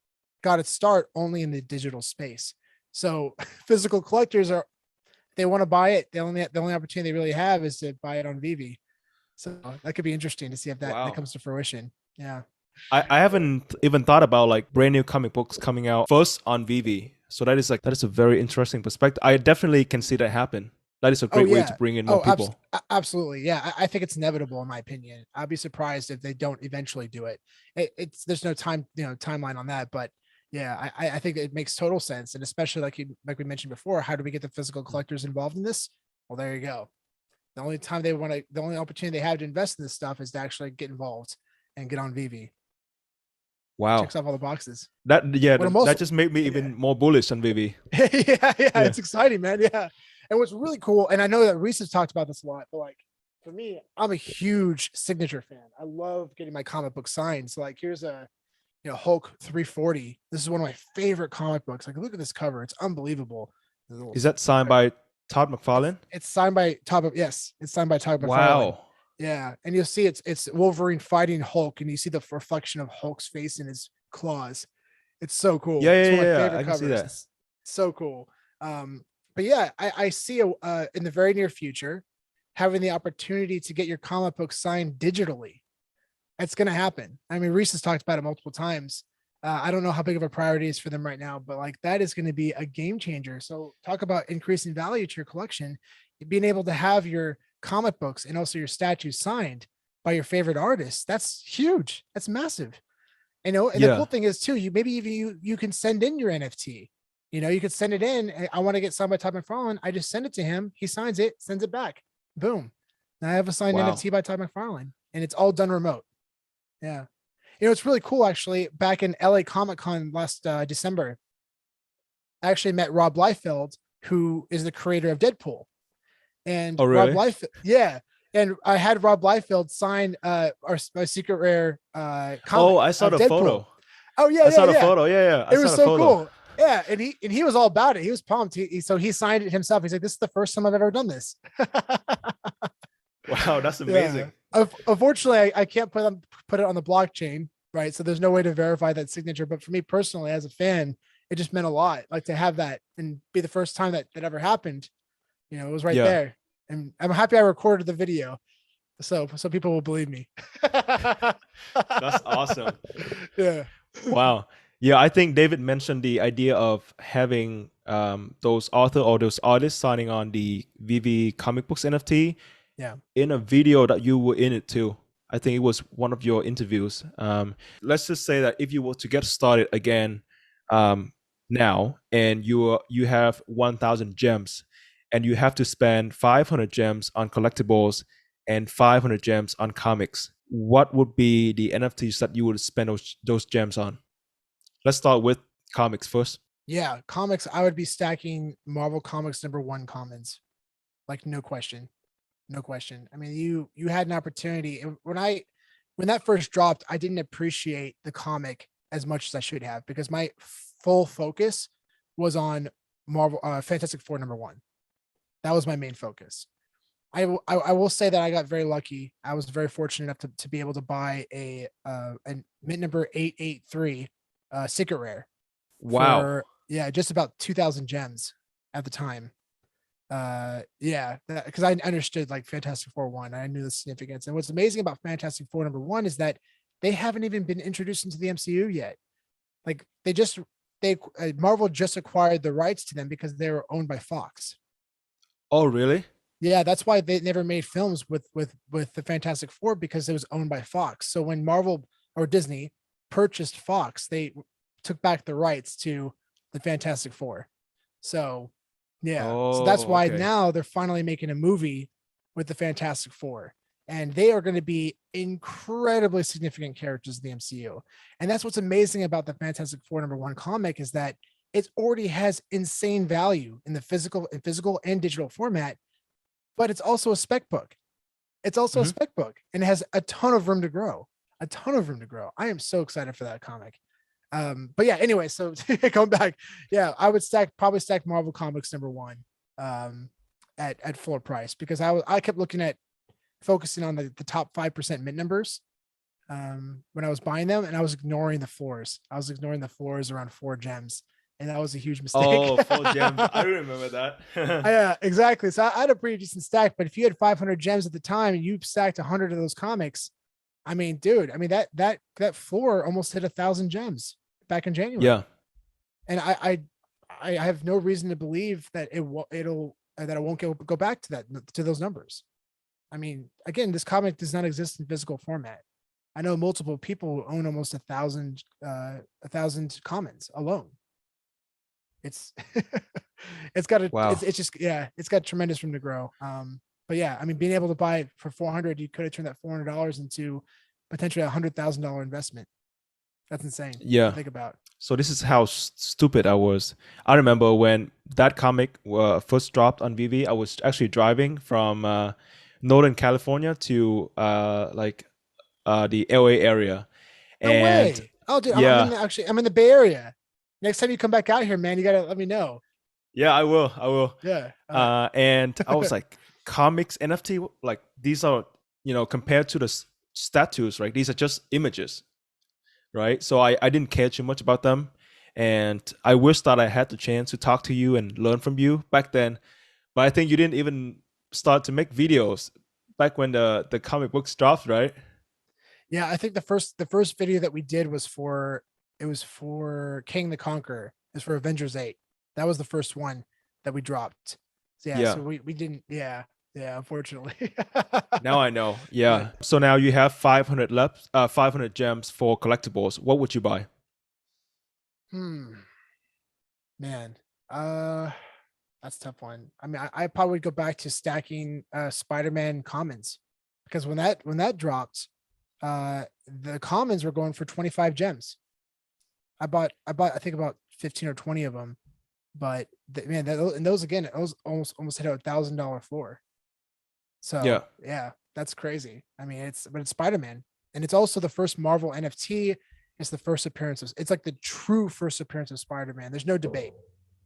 got its start only in the digital space. So physical collectors are, they want to buy it. The only opportunity they really have is to buy it on VEVE. So that could be interesting to see if that comes to fruition. Yeah. I haven't even thought about like brand new comic books coming out first on VEVE. So that is a very interesting perspective. I definitely can see that happen. That is a great way to bring in more people. Absolutely. Yeah. I think it's inevitable in my opinion. I'd be surprised if they don't eventually do it. There's no timeline on that, but yeah, I think it makes total sense. And especially like we mentioned before, how do we get the physical collectors involved in this? Well, there you go. The only opportunity they have to invest in this stuff is to actually get involved and get on VEVE. Wow. Checks off all the boxes. That just made me even more bullish on VEVE. yeah, it's exciting, man. Yeah. And what's really cool, and I know that Reese has talked about this a lot, but like for me, I'm a huge signature fan. I love getting my comic book signed. So like here's a Hulk 340. This is one of my favorite comic books. Like, look at this cover. It's unbelievable. Is that signed by Todd McFarlane? It's signed by Todd. Yes, it's signed by Todd McFarlane. Wow. Yeah, and you'll see it's Wolverine fighting Hulk, and you see the reflection of Hulk's face in his claws. It's so cool. Yeah. I can see that. It's so cool. But yeah, I see in the very near future having the opportunity to get your comic book signed digitally. It's going to happen. I mean, Reese has talked about it multiple times. I don't know how big of a priority is for them right now, but like that is going to be a game changer. So talk about increasing value to your collection, being able to have your comic books and also your statues signed by your favorite artists. That's huge. That's massive. And the cool thing is too, you can send in your NFT. You could send it in. I want to get signed by Todd McFarlane. I just send it to him. He signs it, sends it back. Boom. Now I have a signed NFT by Todd McFarlane, and it's all done remote. Yeah. It's really cool actually. Back in LA Comic Con last December, I actually met Rob Liefeld, who is the creator of Deadpool. And really? Rob Liefeld, yeah. And I had Rob Liefeld sign our Secret Rare comic. Oh, I saw the Deadpool. Photo. Oh yeah, I saw the photo. Yeah. It was so cool. Yeah, and he was all about it. He was pumped. So he signed it himself. He's like, "This is the first time I've ever done this." Wow, that's amazing. Yeah. Unfortunately, I can't put it on the blockchain, right? So there's no way to verify that signature. But for me personally, as a fan, it just meant a lot. Like to have that and be the first time that ever happened. It was right there, and I'm happy I recorded the video, so people will believe me. That's awesome. Yeah. Wow. Yeah, I think David mentioned the idea of having those author or those artists signing on the VEVE comic books NFT. Yeah. In a video that you were in it too. I think it was one of your interviews. Let's just say that if you were to get started again now, and you have 1,000 gems, and you have to spend 500 gems on collectibles and 500 gems on comics, what would be the NFTs that you would spend those gems on? Let's start with comics first. Yeah, comics. I would be stacking Marvel Comics #1 commons, like no question, no question. I mean, you had an opportunity when that first dropped. I didn't appreciate the comic as much as I should have because my full focus was on Marvel Fantastic Four #1. That was my main focus. I will say that I got very lucky. I was very fortunate enough to be able to buy a mint number 883 secret rare Wow. for just about 2,000 gems at the time. Yeah, because I understood like Fantastic Four 1. I knew the significance. And what's amazing about Fantastic Four #1 is that they haven't even been introduced into the MCU yet. Like Marvel just acquired the rights to them because they were owned by Fox. Oh, really? Yeah, that's why they never made films with the Fantastic Four, because it was owned by Fox. So when Marvel or Disney purchased Fox, they took back the rights to the Fantastic Four. So yeah, so that's Oh, why okay. now they're finally making a movie with the Fantastic Four, and they are going to be incredibly significant characters in the MCU. And that's what's amazing about the Fantastic Four #1 comic, is that it already has insane value in the physical and digital format, but it's also a spec book. It's also a Mhm. spec book, and it has a ton of room to grow. A ton of room to grow. I am so excited for that comic. But yeah, anyway, so going back, yeah, I would probably stack Marvel Comics #1 at full price, because I kept looking at focusing on the top 5% mint numbers when I was buying them, and I was ignoring the floors. I was ignoring the floors around 4 gems, and that was a huge mistake. Oh, 4 gems. I remember that. Yeah, exactly. So I had a pretty decent stack, but if you had 500 gems at the time and you stacked 100 of those comics, I mean, dude, I mean that floor almost hit 1,000 gems back in January. Yeah. And I have no reason to believe that it won't go back to those numbers. I mean, again, this comic does not exist in physical format. I know multiple people who own almost 1,000 commons alone. It's Wow. it's got tremendous room to grow. But yeah, I mean, being able to buy it for 400, you could have turned that $400 into potentially $100,000 investment. That's insane to Yeah. think about. So this is how stupid I was. I remember when that comic first dropped on VV, I was actually driving from Northern California to the LA area. No And way. Oh, dude, yeah, I'm in the Bay Area. Next time you come back out here, man, you gotta let me know. yeah, I will. I will. Yeah. And I was like, comics NFT, like these are, compared to the statues, right? These are just images, right? So I didn't care too much about them. And I wish that I had the chance to talk to you and learn from you back then. But I think you didn't even start to make videos back when the comic books dropped, right? Yeah, I think the first video that we did was for King the Conqueror. It was for Avengers 8. That was the first one that we dropped. So yeah, Yeah. so we didn't, unfortunately. Now I know. But Yeah. So now you have 500 left, 500 gems for collectibles. What would you buy? man, that's a tough one. I mean, I probably would go back to stacking Spider-Man commons, because when that dropped, the commons were going for 25 gems. I think about 15 or 20 of them, but man, and those again, those almost hit $1,000 floor. Yeah. So yeah, that's crazy. I mean, it's Spider-Man, and it's also the first Marvel NFT. It's the first appearance it's like the true first appearance of Spider-Man. There's no debate.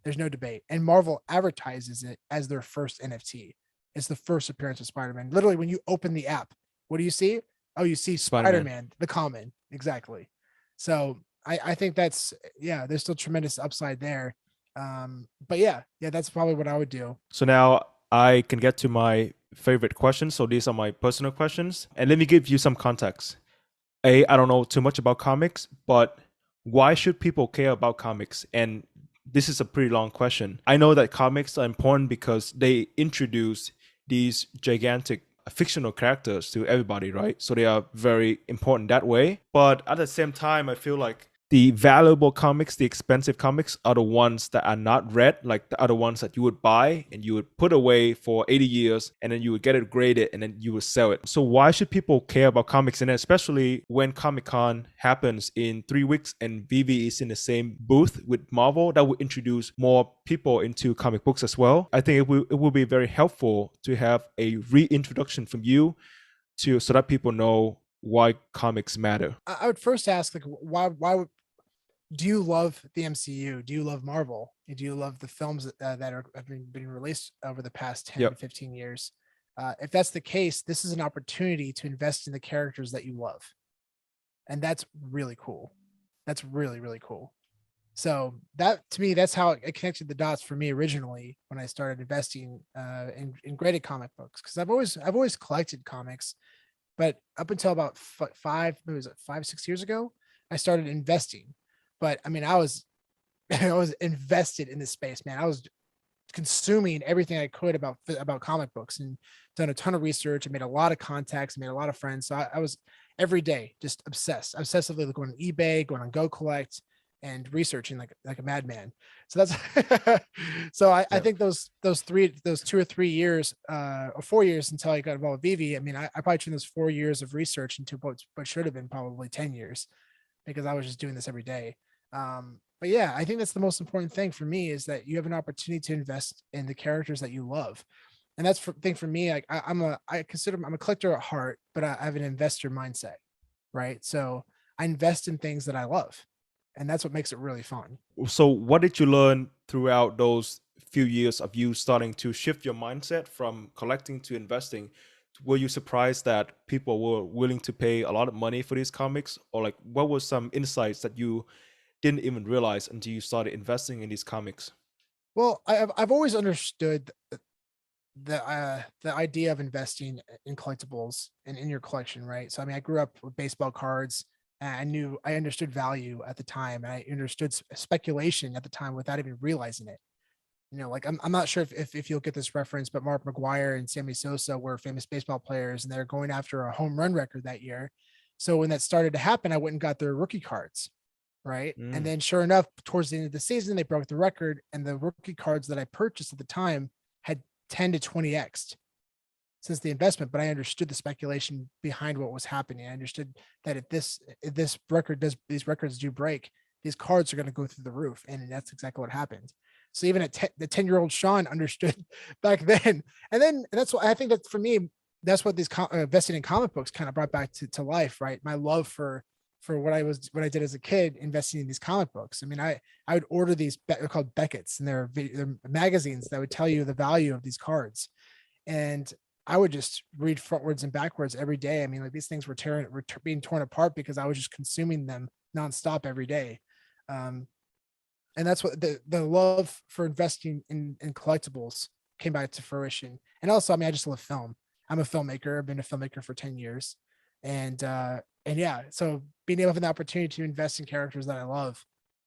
There's no debate. And Marvel advertises it as their first NFT. It's the first appearance of Spider-Man. Literally, when you open the app, what do you see? Oh, you see Spider-Man. Spider-Man, the common. Exactly. So I think there's still tremendous upside there. But yeah, that's probably what I would do. So now I can get to my favorite questions. So these are my personal questions. And let me give you some context. I don't know too much about comics, but why should people care about comics? And this is a pretty long question. I know that comics are important because they introduce these gigantic fictional characters to everybody, right? So they are very important that way. But at the same time, I feel like The valuable comics, the expensive comics, are the ones that are not read, like the other ones that you would buy and you would put away for 80 years and then you would get it graded and then you would sell it. So why should people care about comics? And especially when Comic-Con happens in 3 weeks and VEVE is in the same booth with Marvel, that will introduce more people into comic books as well. I think it will be very helpful to have a reintroduction from you so that people know why comics matter. I would first ask, like, do you love the MCU? Do you love Marvel? Do you love the films that have been released over the past 10 to Yep. 15 years? If that's the case, this is an opportunity to invest in the characters that you love. And that's really cool. That's really, really cool. So that, to me, that's how it connected the dots for me originally when I started investing in graded comic books. Because I've always collected comics, but up until about 5, 6 years ago, I started investing. But I mean, I was invested in this space, man. I was consuming everything I could about comic books and done a ton of research. I made a lot of contacts, made a lot of friends. So I was every day just obsessively going on eBay, going on Go Collect, and researching like a madman. So that's so I think those 2 or 3 years or 4 years until I got involved with VEVE. I mean, I probably turned those 4 years of research into what should have been probably 10 years because I was just doing this every day. But yeah, I think that's the most important thing for me is that you have an opportunity to invest in the characters that you love. And that's thing for me. Like I'm a collector at heart, but I have an investor mindset, right? So I invest in things that I love, and that's what makes it really fun. So what did you learn throughout those few years of you starting to shift your mindset from collecting to investing? Were you surprised that people were willing to pay a lot of money for these comics? Or like what were some insights that you didn't even realize until you started investing in these comics? Well, I've always understood the idea of investing in collectibles and in your collection, right? So I mean, I grew up with baseball cards, and I understood value at the time, and I understood speculation at the time without even realizing it. You know, like I'm not sure if you'll get this reference, but Mark McGwire and Sammy Sosa were famous baseball players, and they're going after a home run record that year. So when that started to happen, I went and got their rookie cards, right? And Mm. then sure enough, towards the end of the season, they broke the record, and the rookie cards that I purchased at the time had 10 to 20x since the investment. But I understood the speculation behind what was happening. I understood that if these records do break, these cards are going to go through the roof, and that's exactly what happened. So even at the 10-year-old Sean understood back then, and that's what I think that for me, that's what these investing in comic books kind of brought back to life, right? My love for what I did as a kid, investing in these comic books. I mean, I would order these, they're called Beckett's, and they're magazines that would tell you the value of these cards, and I would just read frontwards and backwards every day. I mean, like these things were being torn apart because I was just consuming them nonstop every day. Um, and that's what the love for investing in collectibles came back to fruition. And also, I mean, I just love film. I'm a filmmaker. I've been a filmmaker for 10 years. And yeah, so being able to have an opportunity to invest in characters that I love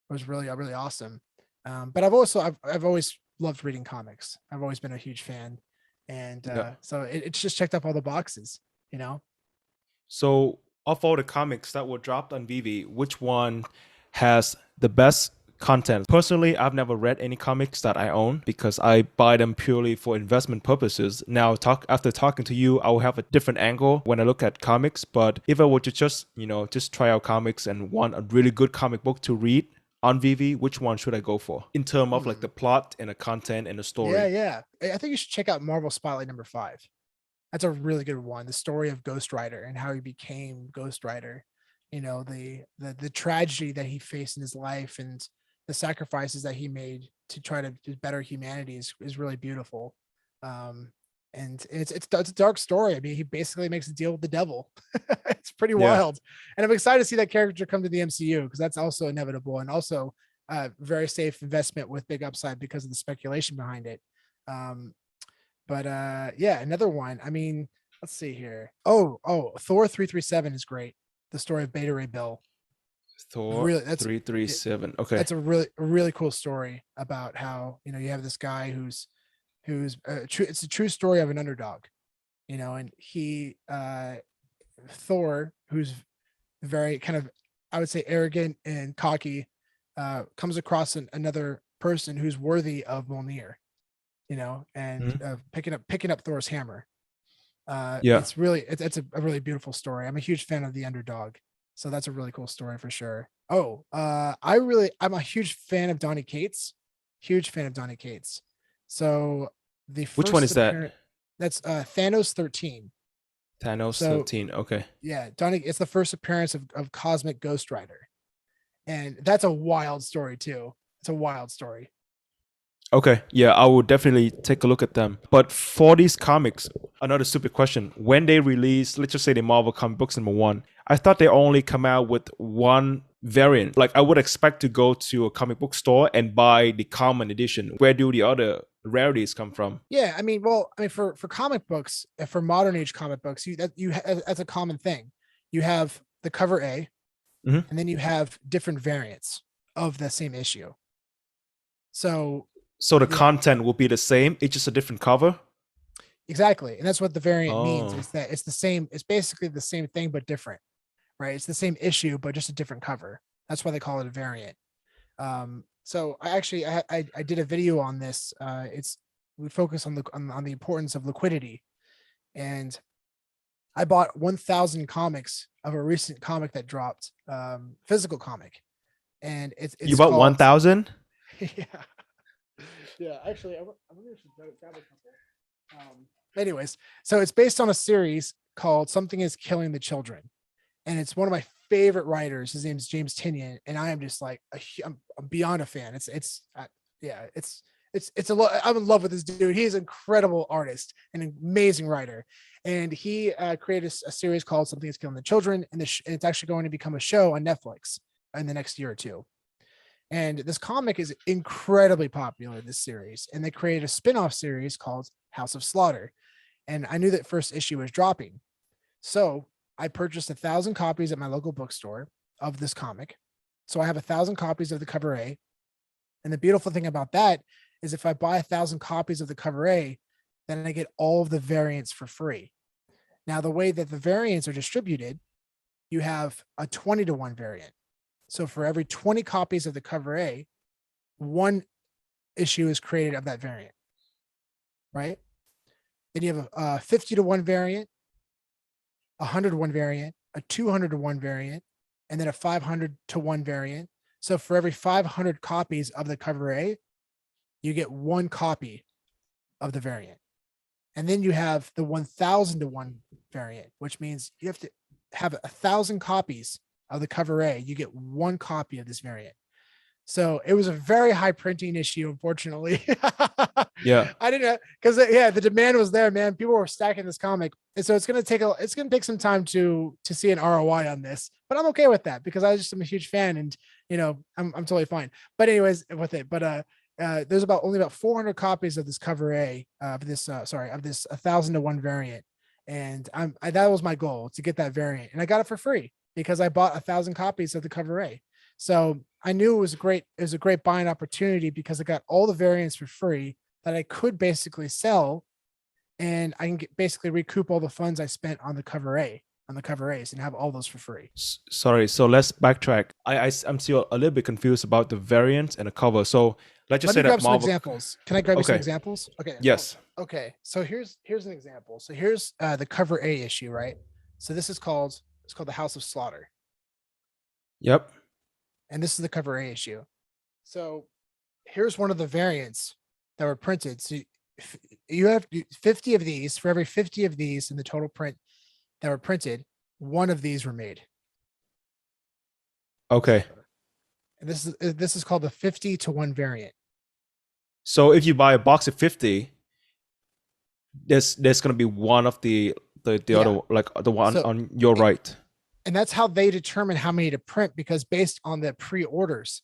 was really awesome. But I've always loved reading comics. I've always been a huge fan. And Yeah. so it's just checked up all the boxes, you know? So of all the comics that were dropped on VEVE, which one has the best content? Personally, I've never read any comics that I own because I buy them purely for investment purposes. Now, after talking to you, I will have a different angle when I look at comics. But if I were to just try out comics and want a really good comic book to read on VEVE, which one should I go for in terms of like the plot and the content and the story? Yeah. I think you should check out Marvel Spotlight #5. That's a really good one. The story of Ghost Rider and how he became Ghost Rider. You know, the tragedy that he faced in his life and the sacrifices that he made to try to better humanity is really beautiful. Um, and it's a dark story. I mean, he basically makes a deal with the devil. It's pretty Yeah. wild. And I'm excited to see that character come to the MCU because that's also inevitable and also very safe investment with big upside because of the speculation behind it. Um, but yeah, another one. I mean, let's see here. Thor 337 is great. The story of Beta Ray Bill. Thor Really, 337. Okay. that's a really cool story about how, you know, you have this guy who's true. It's a true story of an underdog, you know, and he Thor, who's very kind of I would say arrogant and cocky, comes across another person who's worthy of Mjolnir, you know, and picking up Thor's hammer. Yeah. It's really it's a really beautiful story. I'm a huge fan of the underdog, so that's a really cool story for sure. Oh, I'm a huge fan of Donny Cates, huge fan of Donny Cates. So the Which one is first that? apparent that's Thanos 13. Thanos So 13. Okay. yeah, Donny, it's the first appearance of Cosmic Ghost Rider, and that's a wild story too. It's a wild story. Okay. Yeah, I will definitely take a look at them. But for these comics, another stupid question. When they release, let's just say the Marvel comic books #1, I thought they only come out with one variant. Like I would expect to go to a comic book store and buy the common edition. Where do the other rarities come from? Yeah, I mean, well, I mean, for comic books, for modern age comic books, that's a common thing. You have the cover A, Mhm. and then you have different variants of the same issue. So So the yeah, content will be the same. It's just a different cover. exactly, and that's what the variant means. Oh. Is that it's the same. It's basically the same thing but different, right? It's the same issue but just a different cover. That's why they call it a variant. So I did a video on this. We focus on the importance of liquidity, and I bought 1,000 comics of a recent comic that dropped, physical comic, and You it's bought called 1,000? yeah. Yeah, actually, I wonder if I should grab a couple. Anyways, so it's based on a series called "Something Is Killing the Children," and it's one of my favorite writers. His name is James Tynion, and I am just like I'm beyond a fan. Yeah, it's a lot. I'm in love with this dude. He's an incredible artist, an amazing writer, and he created a series called "Something Is Killing the Children," and it's actually going to become a show on Netflix in the next year or two. And this comic is incredibly popular, this series. And they created a spin-off series called House of Slaughter. And I knew that first issue was dropping. So I purchased 1,000 copies at my local bookstore of this comic. So I have 1,000 copies of the cover A. And the beautiful thing about that is if I buy 1,000 copies of the cover A, then I get all of the variants for free. Now, the way that the variants are distributed, you have a 20-to-1 variant. So for every 20 copies of the cover A, one issue is created of that variant, right? Then you have a 50-to-1 variant, a 100-to-1 variant, a 200-to-1 variant, and then a 500-to-1 variant. So for every 500 copies of the cover A, you get one copy of the variant. And then you have the 1,000-to-1 variant, which means you have to have 1,000 copies of the cover A, you get one copy of this variant. So it was a very high printing issue, unfortunately. Yeah. I didn't know because the demand was there, man. People were stacking this comic. And so it's gonna take some time to see an ROI on this. But I'm okay with that because I just am a huge fan and I'm totally fine. But anyways, with it. But there's only about 400 copies of this cover A of this 1,000-to-1 variant. And that was my goal, to get that variant. And I got it for free because I bought 1,000 copies of the cover A. So I knew it was a great buying opportunity because I got all the variants for free that I could basically sell, and I can basically recoup all the funds I spent on the cover A's and have all those for free. Sorry, so let's backtrack. I'm still a little bit confused about the variant and the cover. So let's just say Let me grab that some Marvel. examples. Can I grab you some Okay. examples? Okay. Yes. Okay. So here's an example. So here's the cover A issue, right? So this is called the House of Slaughter. Yep. And this is the cover A issue. So here's one of the variants that were printed. So you have 50 of these. For every 50 of these in the total print that were printed, one of these were made. Okay. And this is called the 50-to-1 variant. So if you buy a box of 50, there's going to be one of the other, like the one on your right. And that's how they determine how many to print, because based on the pre-orders,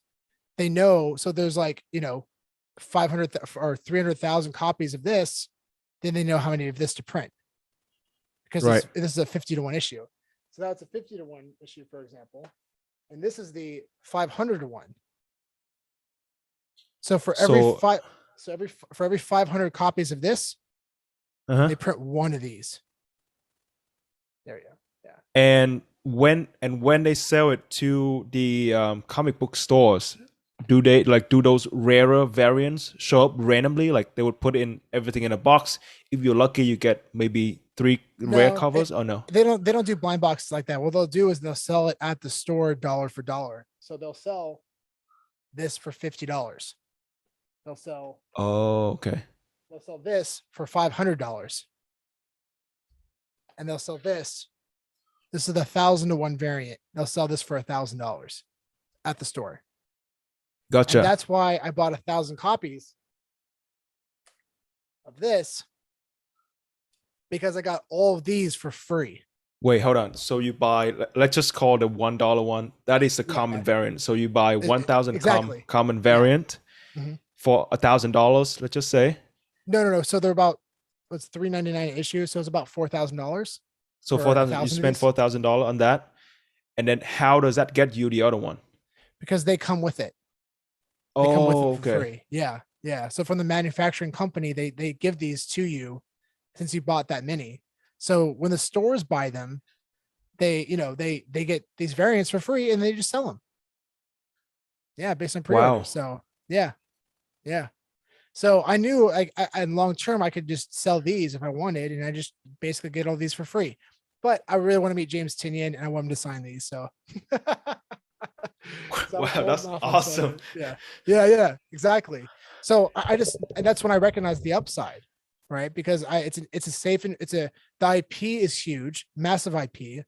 they know. So there's 500 or 300,000 copies of this, then they know how many of this to print, because this is a 50-to-1 issue. So that's a 50-to-1 issue, for example, and this is the 500-to-1. So for every 500 copies of this, they print one of these. There you go. Yeah. And when they sell it to the comic book stores, do they like do those rarer variants show up randomly? Like they would put in everything in a box. If you're lucky, you get maybe 3 rare No, covers. Or no? they don't do blind boxes like that. What they'll do is they'll sell it at the store dollar for dollar. So they'll sell this for $50. They'll sell Oh, okay. they'll sell this for $500. And they'll sell this. This is the 1,000-to-1 variant. They'll sell this for $1,000 at the store. Gotcha. And that's why I bought 1,000 copies of this, because I got all of these for free. Wait, hold on. So you buy, let's just call the $1 one. That is the common variant. So you buy 1,000 exactly. common variant Mhm. for $1,000. Let's just say. No. So they're about what's $3.99 issue. So it's about $4,000. So for 4,000. You 1,000 of spend these. $4,000 on that, and then how does that get you the other one? Because they come with it. They come with Oh, it for free. Yeah. So from the manufacturing company, they give these to you since you bought that many. So when the stores buy them, they get these variants for free and they just sell them. Yeah, based on pre-order. Wow. So yeah. So I knew like in long term I could just sell these if I wanted, and I just basically get all these for free. But I really want to meet James Tinian and I want him to sign these. So So Wow, that's on awesome. Yeah, exactly. So and that's when I recognized the upside, right? Because it's a safe, and the IP is huge, massive IP,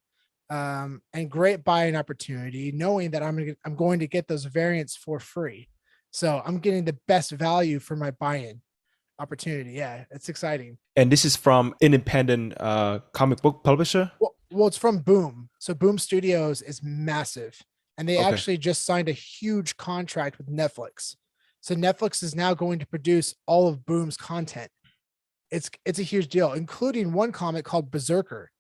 and great buying opportunity, knowing that I'm going to get those variants for free. So I'm getting the best value for my buy-in opportunity. Yeah, it's exciting. And this is from independent comic book publisher. Well, it's from Boom. So Boom Studios is massive. And they Okay. actually just signed a huge contract with Netflix. So Netflix is now going to produce all of Boom's content. It's a huge deal, including one comic called Berserker.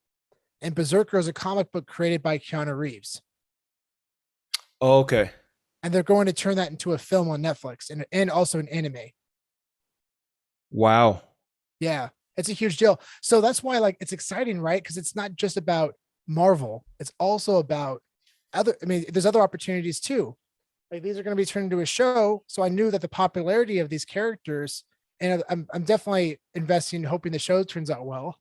And Berserker is a comic book created by Keanu Reeves. Okay. And they're going to turn that into a film on Netflix and also an anime. Wow. Yeah, it's a huge deal. So that's why it's exciting, right? Because it's not just about Marvel. It's also about there's other opportunities too. Like these are going to be turned into a show. So I knew that the popularity of these characters, and I'm definitely investing, hoping the show turns out well.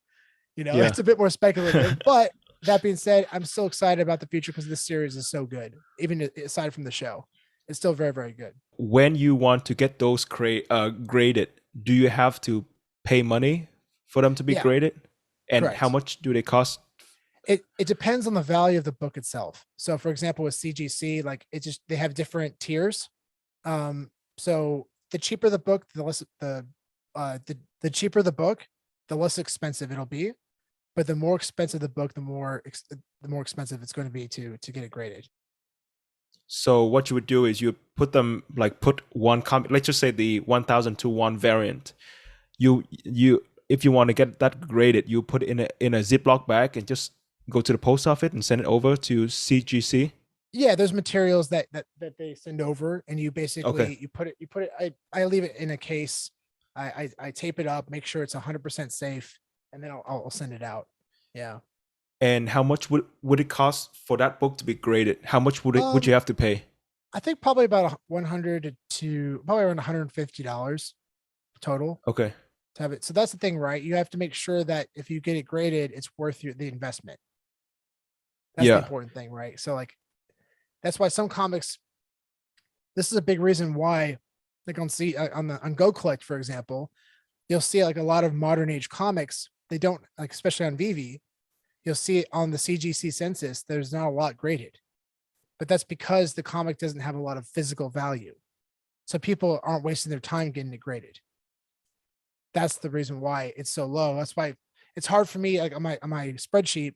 Yeah. It's a bit more speculative, but that being said, I'm still excited about the future because this series is so good. Even aside from the show, it's still very, very good. When you want to get those graded, do you have to pay money for them to be Yeah, graded? And correct. how much do they cost? It depends on the value of the book itself. So for example, with CGC, they have different tiers. So the cheaper the book, the less the cheaper the book, the less expensive it'll be. But the more expensive the book, the more expensive it's going to be to get it graded. So what you would do is you put them put one comic, let's just say the 1,000-to-1 variant. You if you want to get that graded, you put it in a Ziploc bag and just go to the post office and send it over to CGC. Yeah, there's materials that they send over, and you basically Okay. you put it. I leave it in a case. I tape it up, make sure it's 100% safe, and then I'll send it out. Yeah. And how much would it cost for that book to be graded? How much would you have to pay? I think probably about 100 to probably around $150 total Okay. to have it. So that's the thing, right? You have to make sure that if you get it graded, it's worth the investment. That's the important thing, right? So that's why some comics. This is a big reason why, on Go Collect, for example, you'll see a lot of modern age comics. They don't especially on VEVE. You'll see it on the CGC census. There's not a lot graded, but that's because the comic doesn't have a lot of physical value. So people aren't wasting their time getting it graded. That's the reason why it's so low. That's why it's hard for me. On my spreadsheet,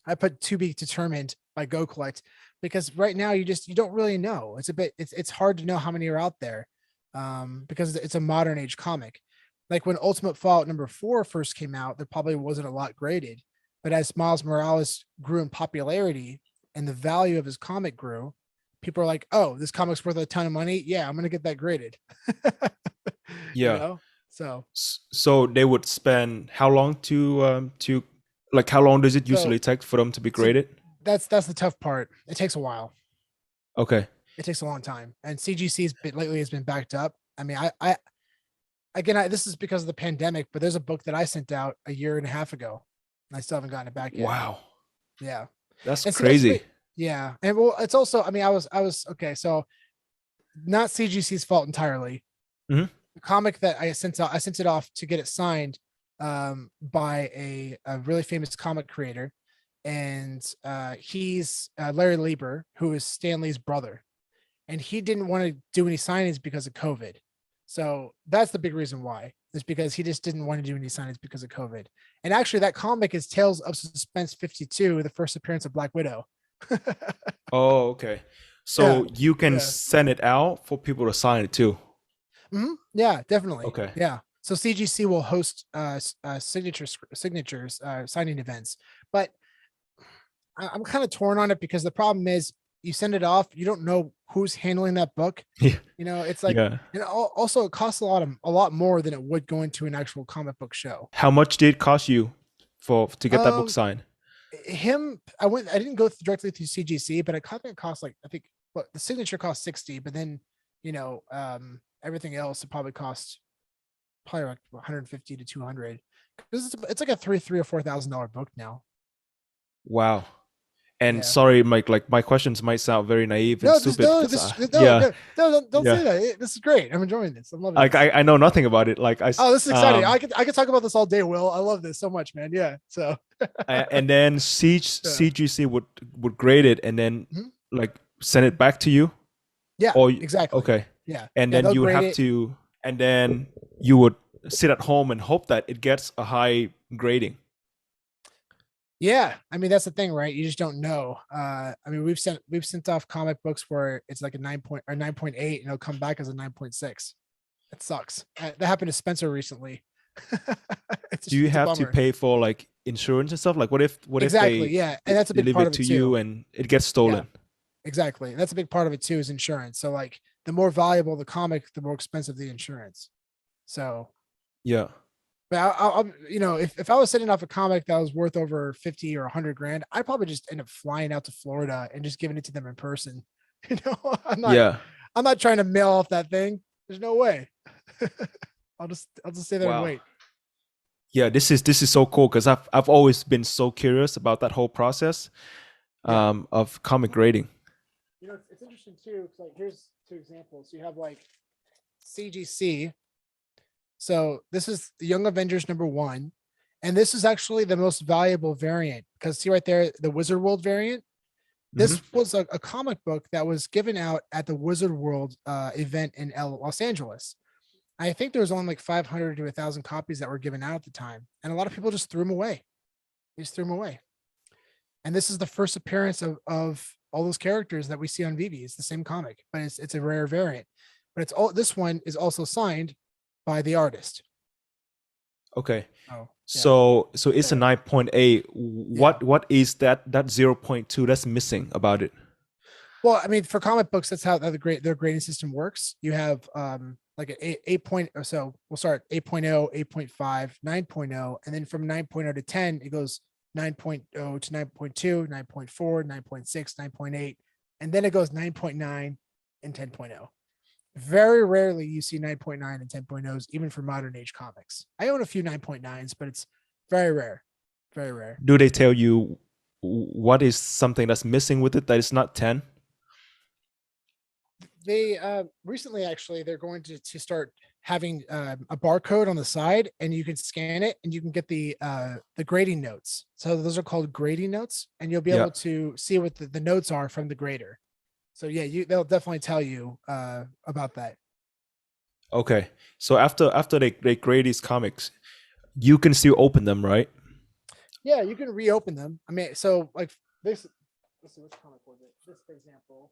I put to be determined by Go Collect, because right now you don't really know. It's hard to know how many are out there, because it's a modern age comic. Like when Ultimate Fallout #4 first came out, there probably wasn't a lot graded, but as Miles Morales grew in popularity and the value of his comic grew, people are like, "Oh, this comic's worth a ton of money. Yeah, I'm gonna get that graded." Yeah. So So they would spend how long how long does it So- usually take for them to be graded? that's the tough part. It takes a while. Okay. It takes a long time, and CGC's lately has been backed up. I mean, this is because of the pandemic, but there's a book that I sent out a year and a half ago, and I still haven't gotten it back yet. Wow. Yeah, That's and see, crazy. yeah, and well, it's also. I mean, I was okay. So, not CGC's fault entirely. Mhm. The comic that I sent it off to get it signed by a really famous comic creator, and he's Larry Lieber, who is Stan Lee's brother, and he didn't want to do any signings because of COVID. So that's the big reason why, is because he just didn't want to do any signings because of COVID. And actually, that comic is Tales of Suspense 52, the first appearance of Black Widow. Oh, okay. Yeah, So you can yeah. send it out for people to sign it too. Yeah, definitely. Okay. Yeah. So CGC will host signatures signing events, but I'm kind of torn on it because the problem is you send it off, you don't know who's handling that book. Yeah. You know, it's like, Yeah. and also it costs a lot more than it would go into an actual comic book show. How much did it cost you to get that book signed? I didn't go directly through CGC, but it cost like, I think, what the signature cost 60, but then, you know, everything else it probably cost like 150 to 200. It's like a $3,000 or $4,000 book now. Wow. And Yeah. sorry, Mike, like my questions might sound very naive and stupid. Don't Yeah. say that. This is great. I'm enjoying this. I'm loving Like this. I know nothing about it. Like Oh, this is exciting. I could talk about this all day, Will. I love this so much, man. Yeah. So and then CGC would grade it and then like send it back to you. Yeah, Or exactly. okay. Yeah. And Yeah, then you would grade have it. to, and then you would sit at home and hope that it gets a high grading. Yeah, I mean that's the thing, right? You just don't know. I mean we've sent off comic books where it's like a 9.8 and it'll come back as a 9.6. It sucks. That happened to Spencer recently. Do you have to pay for like insurance and stuff? Like what if exactly, they yeah, and that's a big deliver part it of to it you too. and it gets stolen? Yeah, exactly. That's a big part of it too, is insurance. So like the more valuable the comic, the more expensive the insurance. So Yeah. but I'll you know, if I was sending off a comic that was worth over 50 or 100 grand, I'd probably just end up flying out to Florida and just giving it to them in person. You know, I'm not trying to mail off that thing. There's no way. I'll just stay there and wait. Yeah, this is so cool because I've always been so curious about that whole process of comic grading. You know, it's interesting too. Like here's two examples. You have like CGC. So this is the Young Avengers #1, and this is actually the most valuable variant because see right there, the Wizard World variant. This was a comic book that was given out at the Wizard World event in Los Angeles. I think there was only like 500 to 1,000 copies that were given out at the time, and a lot of people just threw them away. They just threw them away. And this is the first appearance of all those characters that we see on VEVE. It's the same comic, but it's a rare variant. But this one is also signed by the artist. Okay. Oh, yeah. So it's a 9.8. What is that 0.2 that's missing about it? Well, I mean, for comic books, that's how their grading system works. You have like an 8 point or so. We'll start 8.0, 8.5, 9.0, and then from 9.0 to 10, it goes 9.0 to 9.2, 9.4, 9.6, 9.8, and then it goes 9.9 and 10.0. Very rarely you see 9.9 and 10.0s, even for modern age comics. I own a few 9.9s, but it's very rare. Very rare. Do they tell you what is something that's missing with it that is not 10? They recently actually they're going to start having a barcode on the side, and you can scan it and you can get the grading notes. So those are called grading notes, and you'll be able to see what the notes are from the grader. So yeah, they'll definitely tell you about that. Okay, so after they grade these comics, you can still open them, right? Yeah, you can reopen them. I mean, so like this. Let's see, which comic was it? This, for example,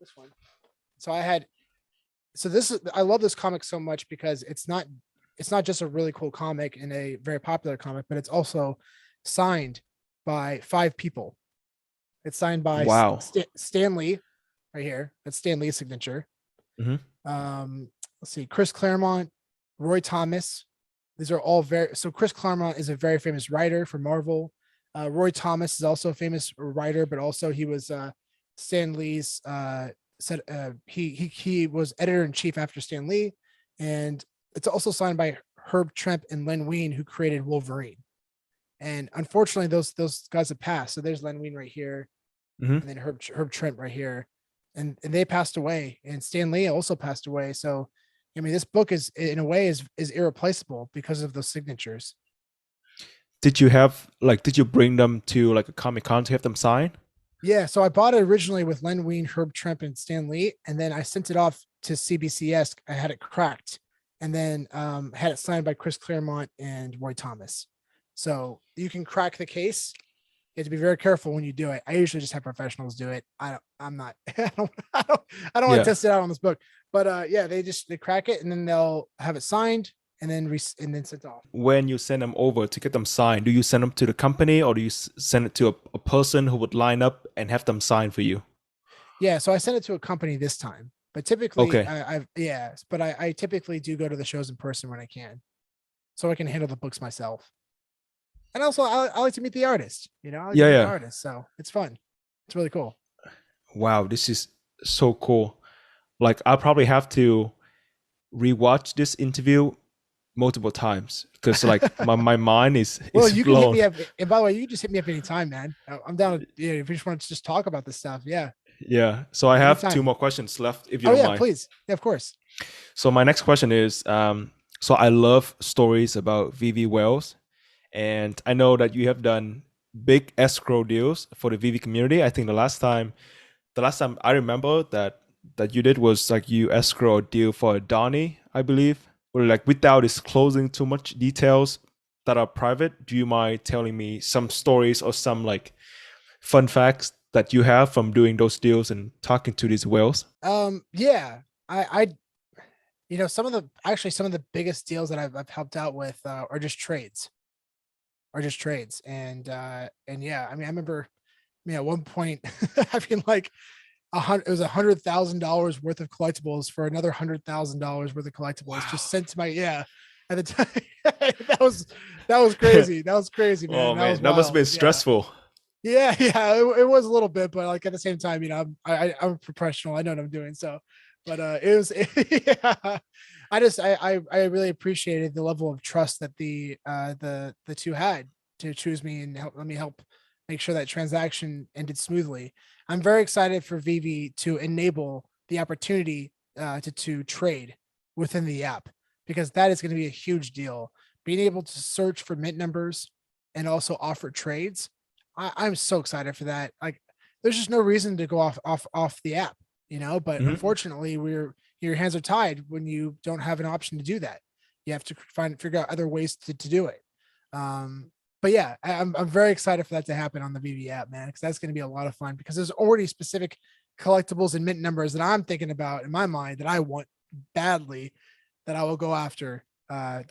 this one. So I love this comic so much because it's not just a really cool comic and a very popular comic, but it's also signed by 5 people. It's signed by Stan Lee right here. That's Stan Lee's signature. Let's see, Chris Claremont, Roy Thomas. These are all so Chris Claremont is a very famous writer for Marvel. Roy Thomas is also a famous writer, but also he was Stan Lee's said he was editor in chief after Stan Lee, and it's also signed by Herb Trimpe and Len Wein, who created Wolverine. And unfortunately, those guys have passed. So there's Len Wein right here, and then Herb Trimpe right here, and they passed away. And Stan Lee also passed away. So, I mean, this book is in a way is irreplaceable because of those signatures. Did you bring them to like a Comic-Con to have them sign? Yeah, so I bought it originally with Len Wein, Herb Trimpe, and Stan Lee, and then I sent it off to CBCS. I had it cracked, and then had it signed by Chris Claremont and Roy Thomas. So you can crack the case. You have to be very careful when you do it. I usually just have professionals do it. I'm not. I don't want to test it out on this book. But yeah, they crack it and then they'll have it signed and then sent off. When you send them over to get them signed, do you send them to the company or do you send it to a person who would line up and have them sign for you? Yeah, so I sent it to a company this time, but typically, okay. I typically do go to the shows in person when I can, so I can handle the books myself. And also, I like to meet the artist. I like to meet the artist, so it's fun. It's really cool. Wow, this is so cool. Like, I'll probably have to rewatch this interview multiple times because like my mind is you blown. Can hit me up. And by the way, you can just hit me up anytime, man. I'm down to, if you just want to just talk about this stuff. Yeah. So I have 2 more questions left if you don't mind. Please. Yeah, of course. So my next question is, so I love stories about VV whales, and I know that you have done big escrow deals for the VV community. I think the last time I remember that you did was like you escrow a deal for Donnie, I believe. Or like without disclosing too much details that are private, do you mind telling me some stories or some like fun facts that you have from doing those deals and talking to these whales? Yeah, I some of the biggest deals that I've helped out with are just trades, and yeah, I mean, I remember, at one point having like it was $100,000 worth of collectibles for another $100,000 worth of collectibles just sent to my at the time. that was crazy. That was crazy, man. Oh man, that must have been stressful. Yeah, it was a little bit, but like at the same time, I'm a professional. I know what I'm doing. So, but it was yeah. I really appreciated the level of trust that the two had to choose me and let me help make sure that transaction ended smoothly. I'm very excited for VEVE to enable the opportunity to trade within the app, because that is going to be a huge deal. Being able to search for mint numbers and also offer trades. I'm so excited for that. Like, there's just no reason to go off the app, but unfortunately your hands are tied when you don't have an option to do that. You have to figure out other ways to do it. But yeah, I'm very excited for that to happen on the VEVE app, man, because that's going to be a lot of fun, because there's already specific collectibles and mint numbers that I'm thinking about in my mind that I want badly, that I will go after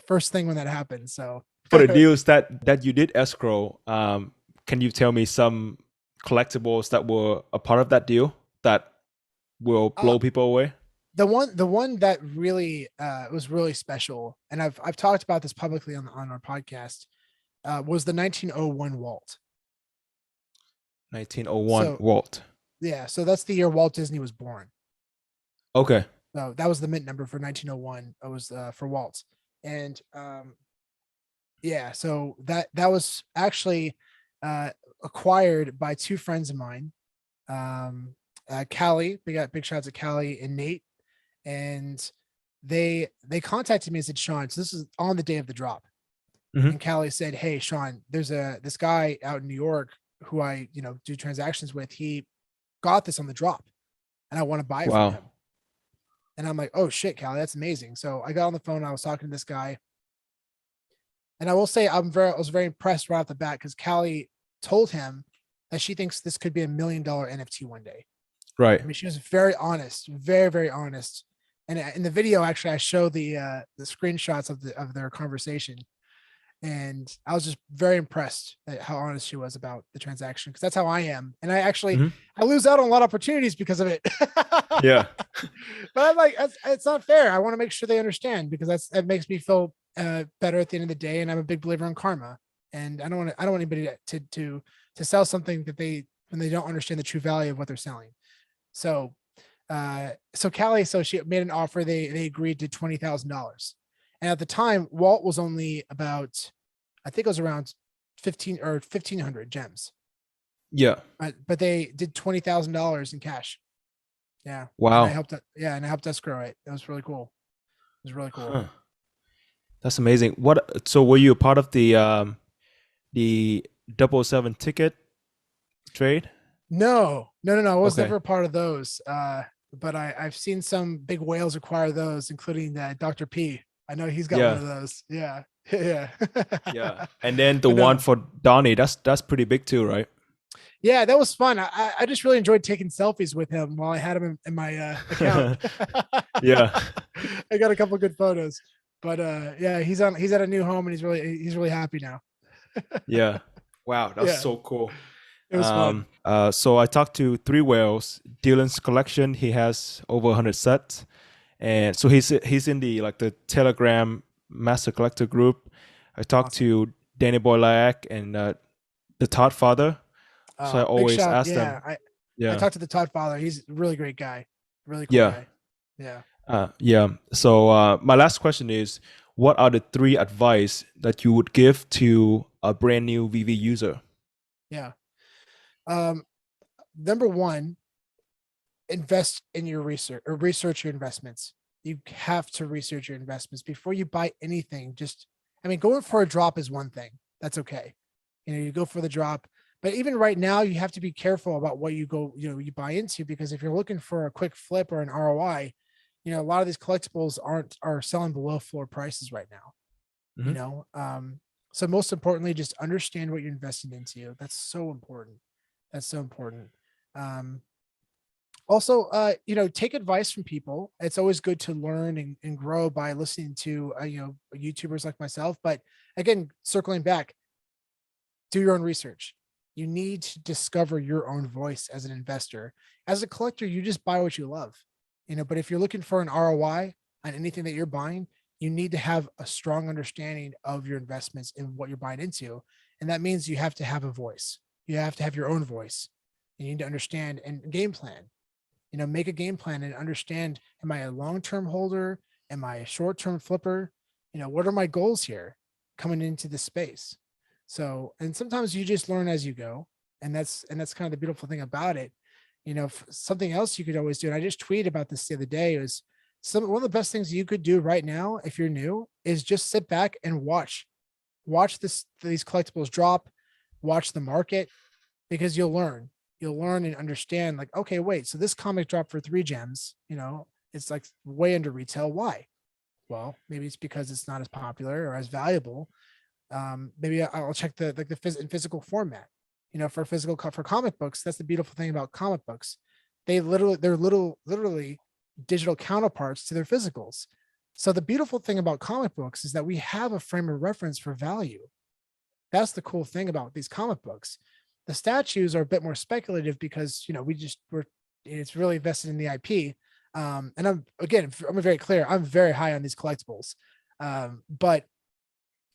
first thing when that happens. So for the deals that you did escrow, can you tell me some collectibles that were a part of that deal that will blow people away? The one that really was really special, and I've talked about this publicly on our podcast, was the 1901 Walt. 1901 Walt. Yeah, so that's the year Walt Disney was born. Okay. So that was the mint number for 1901. It was for Walt, and yeah, so that was actually acquired by 2 friends of mine, Callie. We got big shots at Callie and Nate, and they contacted me and said, Sean, so this is on the day of the drop. And Callie said, hey, Sean, there's this guy out in New York who I, do transactions with. He got this on the drop and I want to buy it from him. And I'm like, oh shit, Callie, that's amazing. So I got on the phone and I was talking to this guy. And I will say I was very impressed right off the bat, because Callie told him that she thinks this could be $1 million NFT one day. Right. I mean, she was very honest, very, very honest. And in the video, actually, I show the screenshots of their conversation. And I was just very impressed at how honest she was about the transaction, because that's how I am. And I actually, I lose out on a lot of opportunities because of it. Yeah. But I'm like, it's not fair. I want to make sure they understand, because that makes me feel better at the end of the day. And I'm a big believer in karma. and I don't want anybody to sell something that when they don't understand the true value of what they're selling. So Callie, so she made an offer. They agreed to $20,000, and at the time, Walt was only about, I think it was around 1,500 gems. Yeah. But they did $20,000 in cash. Yeah. Wow. And I helped escrow it. That was really cool. It was really cool. Huh. That's amazing. So were you a part of the 007 ticket trade? No. I was Okay. never a part of those. But I've seen some big whales acquire those, including Dr. P. I know he's got one of those. Yeah. Yeah. Yeah. And then the one for Donnie, that's pretty big too, right? Yeah, that was fun. I just really enjoyed taking selfies with him while I had him in my account. Yeah. I got a couple good photos. But yeah, he's at a new home, and he's really happy now. Yeah. Wow, that's so cool. It was fun. So I talked to Three Whales, Dylan's collection. He has over 100 sets, and so he's in the Telegram Master Collector group. I talked to Danny Boylack and the Todd Father. So I always ask them. I talked to the Todd Father. He's a really great guy. Really cool guy. Yeah. So my last question is, what are the 3 advice that you would give to a brand new VV user? Yeah. Number 1, invest in your research, or research your investments. You have to research your investments before you buy anything. Going for a drop is one thing. That's okay. You go for the drop. But even right now, you have to be careful about what you buy into, because if you're looking for a quick flip or an ROI, a lot of these collectibles are selling below floor prices right now. Mm-hmm. So most importantly, just understand what you're investing into. That's so important. Also, take advice from people. It's always good to learn and grow by listening to YouTubers like myself. But again, circling back, do your own research. You need to discover your own voice as an investor. As a collector, you just buy what you love, but if you're looking for an ROI on anything that you're buying, you need to have a strong understanding of your investments and what you're buying into. And that means you have to have a voice. You have to have your own voice. You need to understand and game plan, make a game plan and understand, am I a long-term holder? Am I a short-term flipper? What are my goals here coming into this space? So, and sometimes you just learn as you go. And that's kind of the beautiful thing about it. Something else you could always do, and I just tweeted about this the other day, is one of the best things you could do right now, if you're new, is just sit back and watch these collectibles drop, watch the market, because you'll learn and understand, like, okay, wait, so this comic dropped for 3 gems, it's like way under retail. Why? Well, maybe it's because it's not as popular or as valuable. Maybe I'll check the physical format, for comic books. That's the beautiful thing about comic books. They're literally digital counterparts to their physicals. So the beautiful thing about comic books is that we have a frame of reference for value. That's the cool thing about these comic books. The statues are a bit more speculative because, it's really invested in the IP. And I'm very clear. I'm very high on these collectibles. But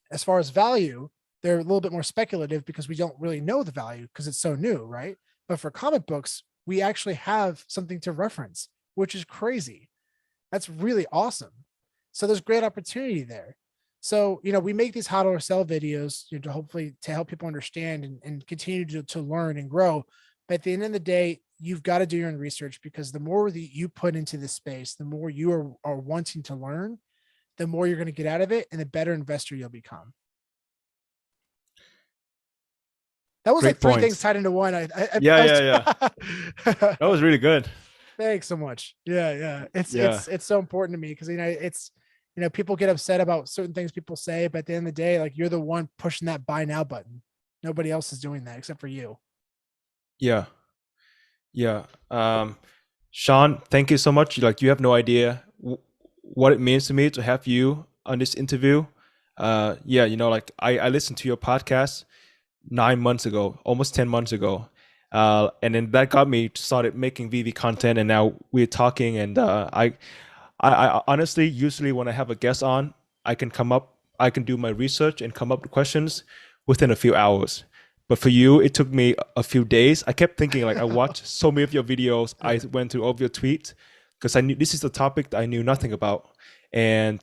as far as value, they're a little bit more speculative because we don't really know the value because it's so new, right? But for comic books, we actually have something to reference, which is crazy. That's really awesome. So there's great opportunity there. So, we make these how to sell videos to hopefully to help people understand and continue to learn and grow. But at the end of the day, you've got to do your own research, because the more that you put into this space, the more you are wanting to learn, the more you're going to get out of it, and the better investor you'll become. That was Great 3 points. things tied into one. Yeah. That was really good. Thanks so much. Yeah. It's so important to me because, it's, people get upset about certain things people say, but at the end of the day, like, you're the one pushing that buy now button. Nobody else is doing that except for you. Yeah. Sean, thank you so much. You have no idea what it means to me to have you on this interview. I listened to your podcast 9 months ago, almost 10 months ago. And then that got me started making VV content, and now we're talking. And I honestly, usually when I have a guest on, I can do my research and come up with questions. within a few hours. But for you, it took me a few days. I kept thinking, like, I watched so many of your videos. I went through all of your tweets because I knew this is the topic that I knew nothing about. And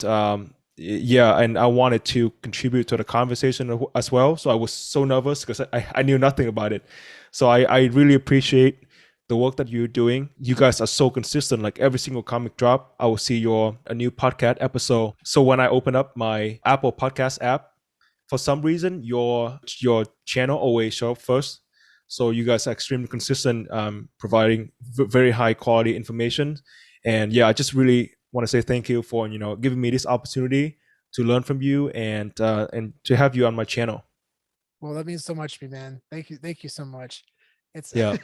yeah, and I wanted to contribute to the conversation as well. So I was so nervous because I knew nothing about it. So I really appreciate the work that you're doing. You guys are so consistent. Like every single comic drop, I will see a new podcast episode. So when I open up my Apple Podcast app, for some reason, your channel always show up first. So you guys are extremely consistent, providing very high quality information. And yeah, I just really want to say thank you for giving me this opportunity to learn from you and to have you on my channel. Well, that means so much to me, man. Thank you so much. It's Yeah.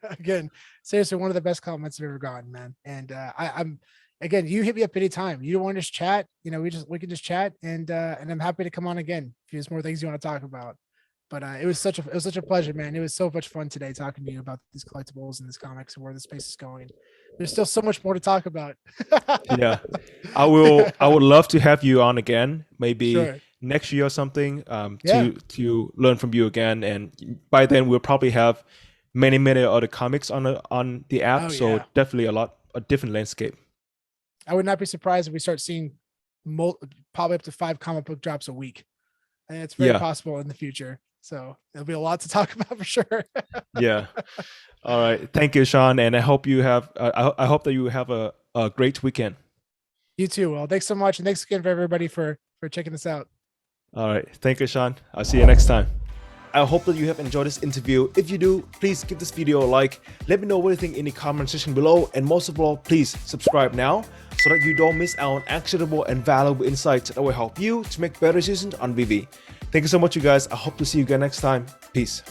Again, seriously, one of the best comments I've ever gotten, man. And I'm again, you hit me up anytime. You don't want to just chat, we can just chat, and I'm happy to come on again if there's more things you want to talk about. But it was such a pleasure, man. It was so much fun today talking to you about these collectibles and this comics and where the space is going. There's still so much more to talk about. Yeah, I would love to have you on again, maybe Sure. next year or something, to learn from you again. And by then we'll probably have many other comics on the app. Oh, so yeah. definitely a different landscape. I would not be surprised if we start seeing probably up to 5 comic book drops a week. And it's very possible in the future. So there'll be a lot to talk about for sure. Yeah. All right. Thank you, Sean. And I hope you have, I hope that you have a great weekend. You too. Well, thanks so much. And thanks again for everybody for checking this out. All right. Thank you, Sean. I'll see you next time. I hope that you have enjoyed this interview. If you do, please give this video a like. Let me know what you think in the comment section below. And most of all, please subscribe now so that you don't miss out on actionable and valuable insights that will help you to make better decisions on VEVE. Thank you so much, you guys. I hope to see you again next time. Peace.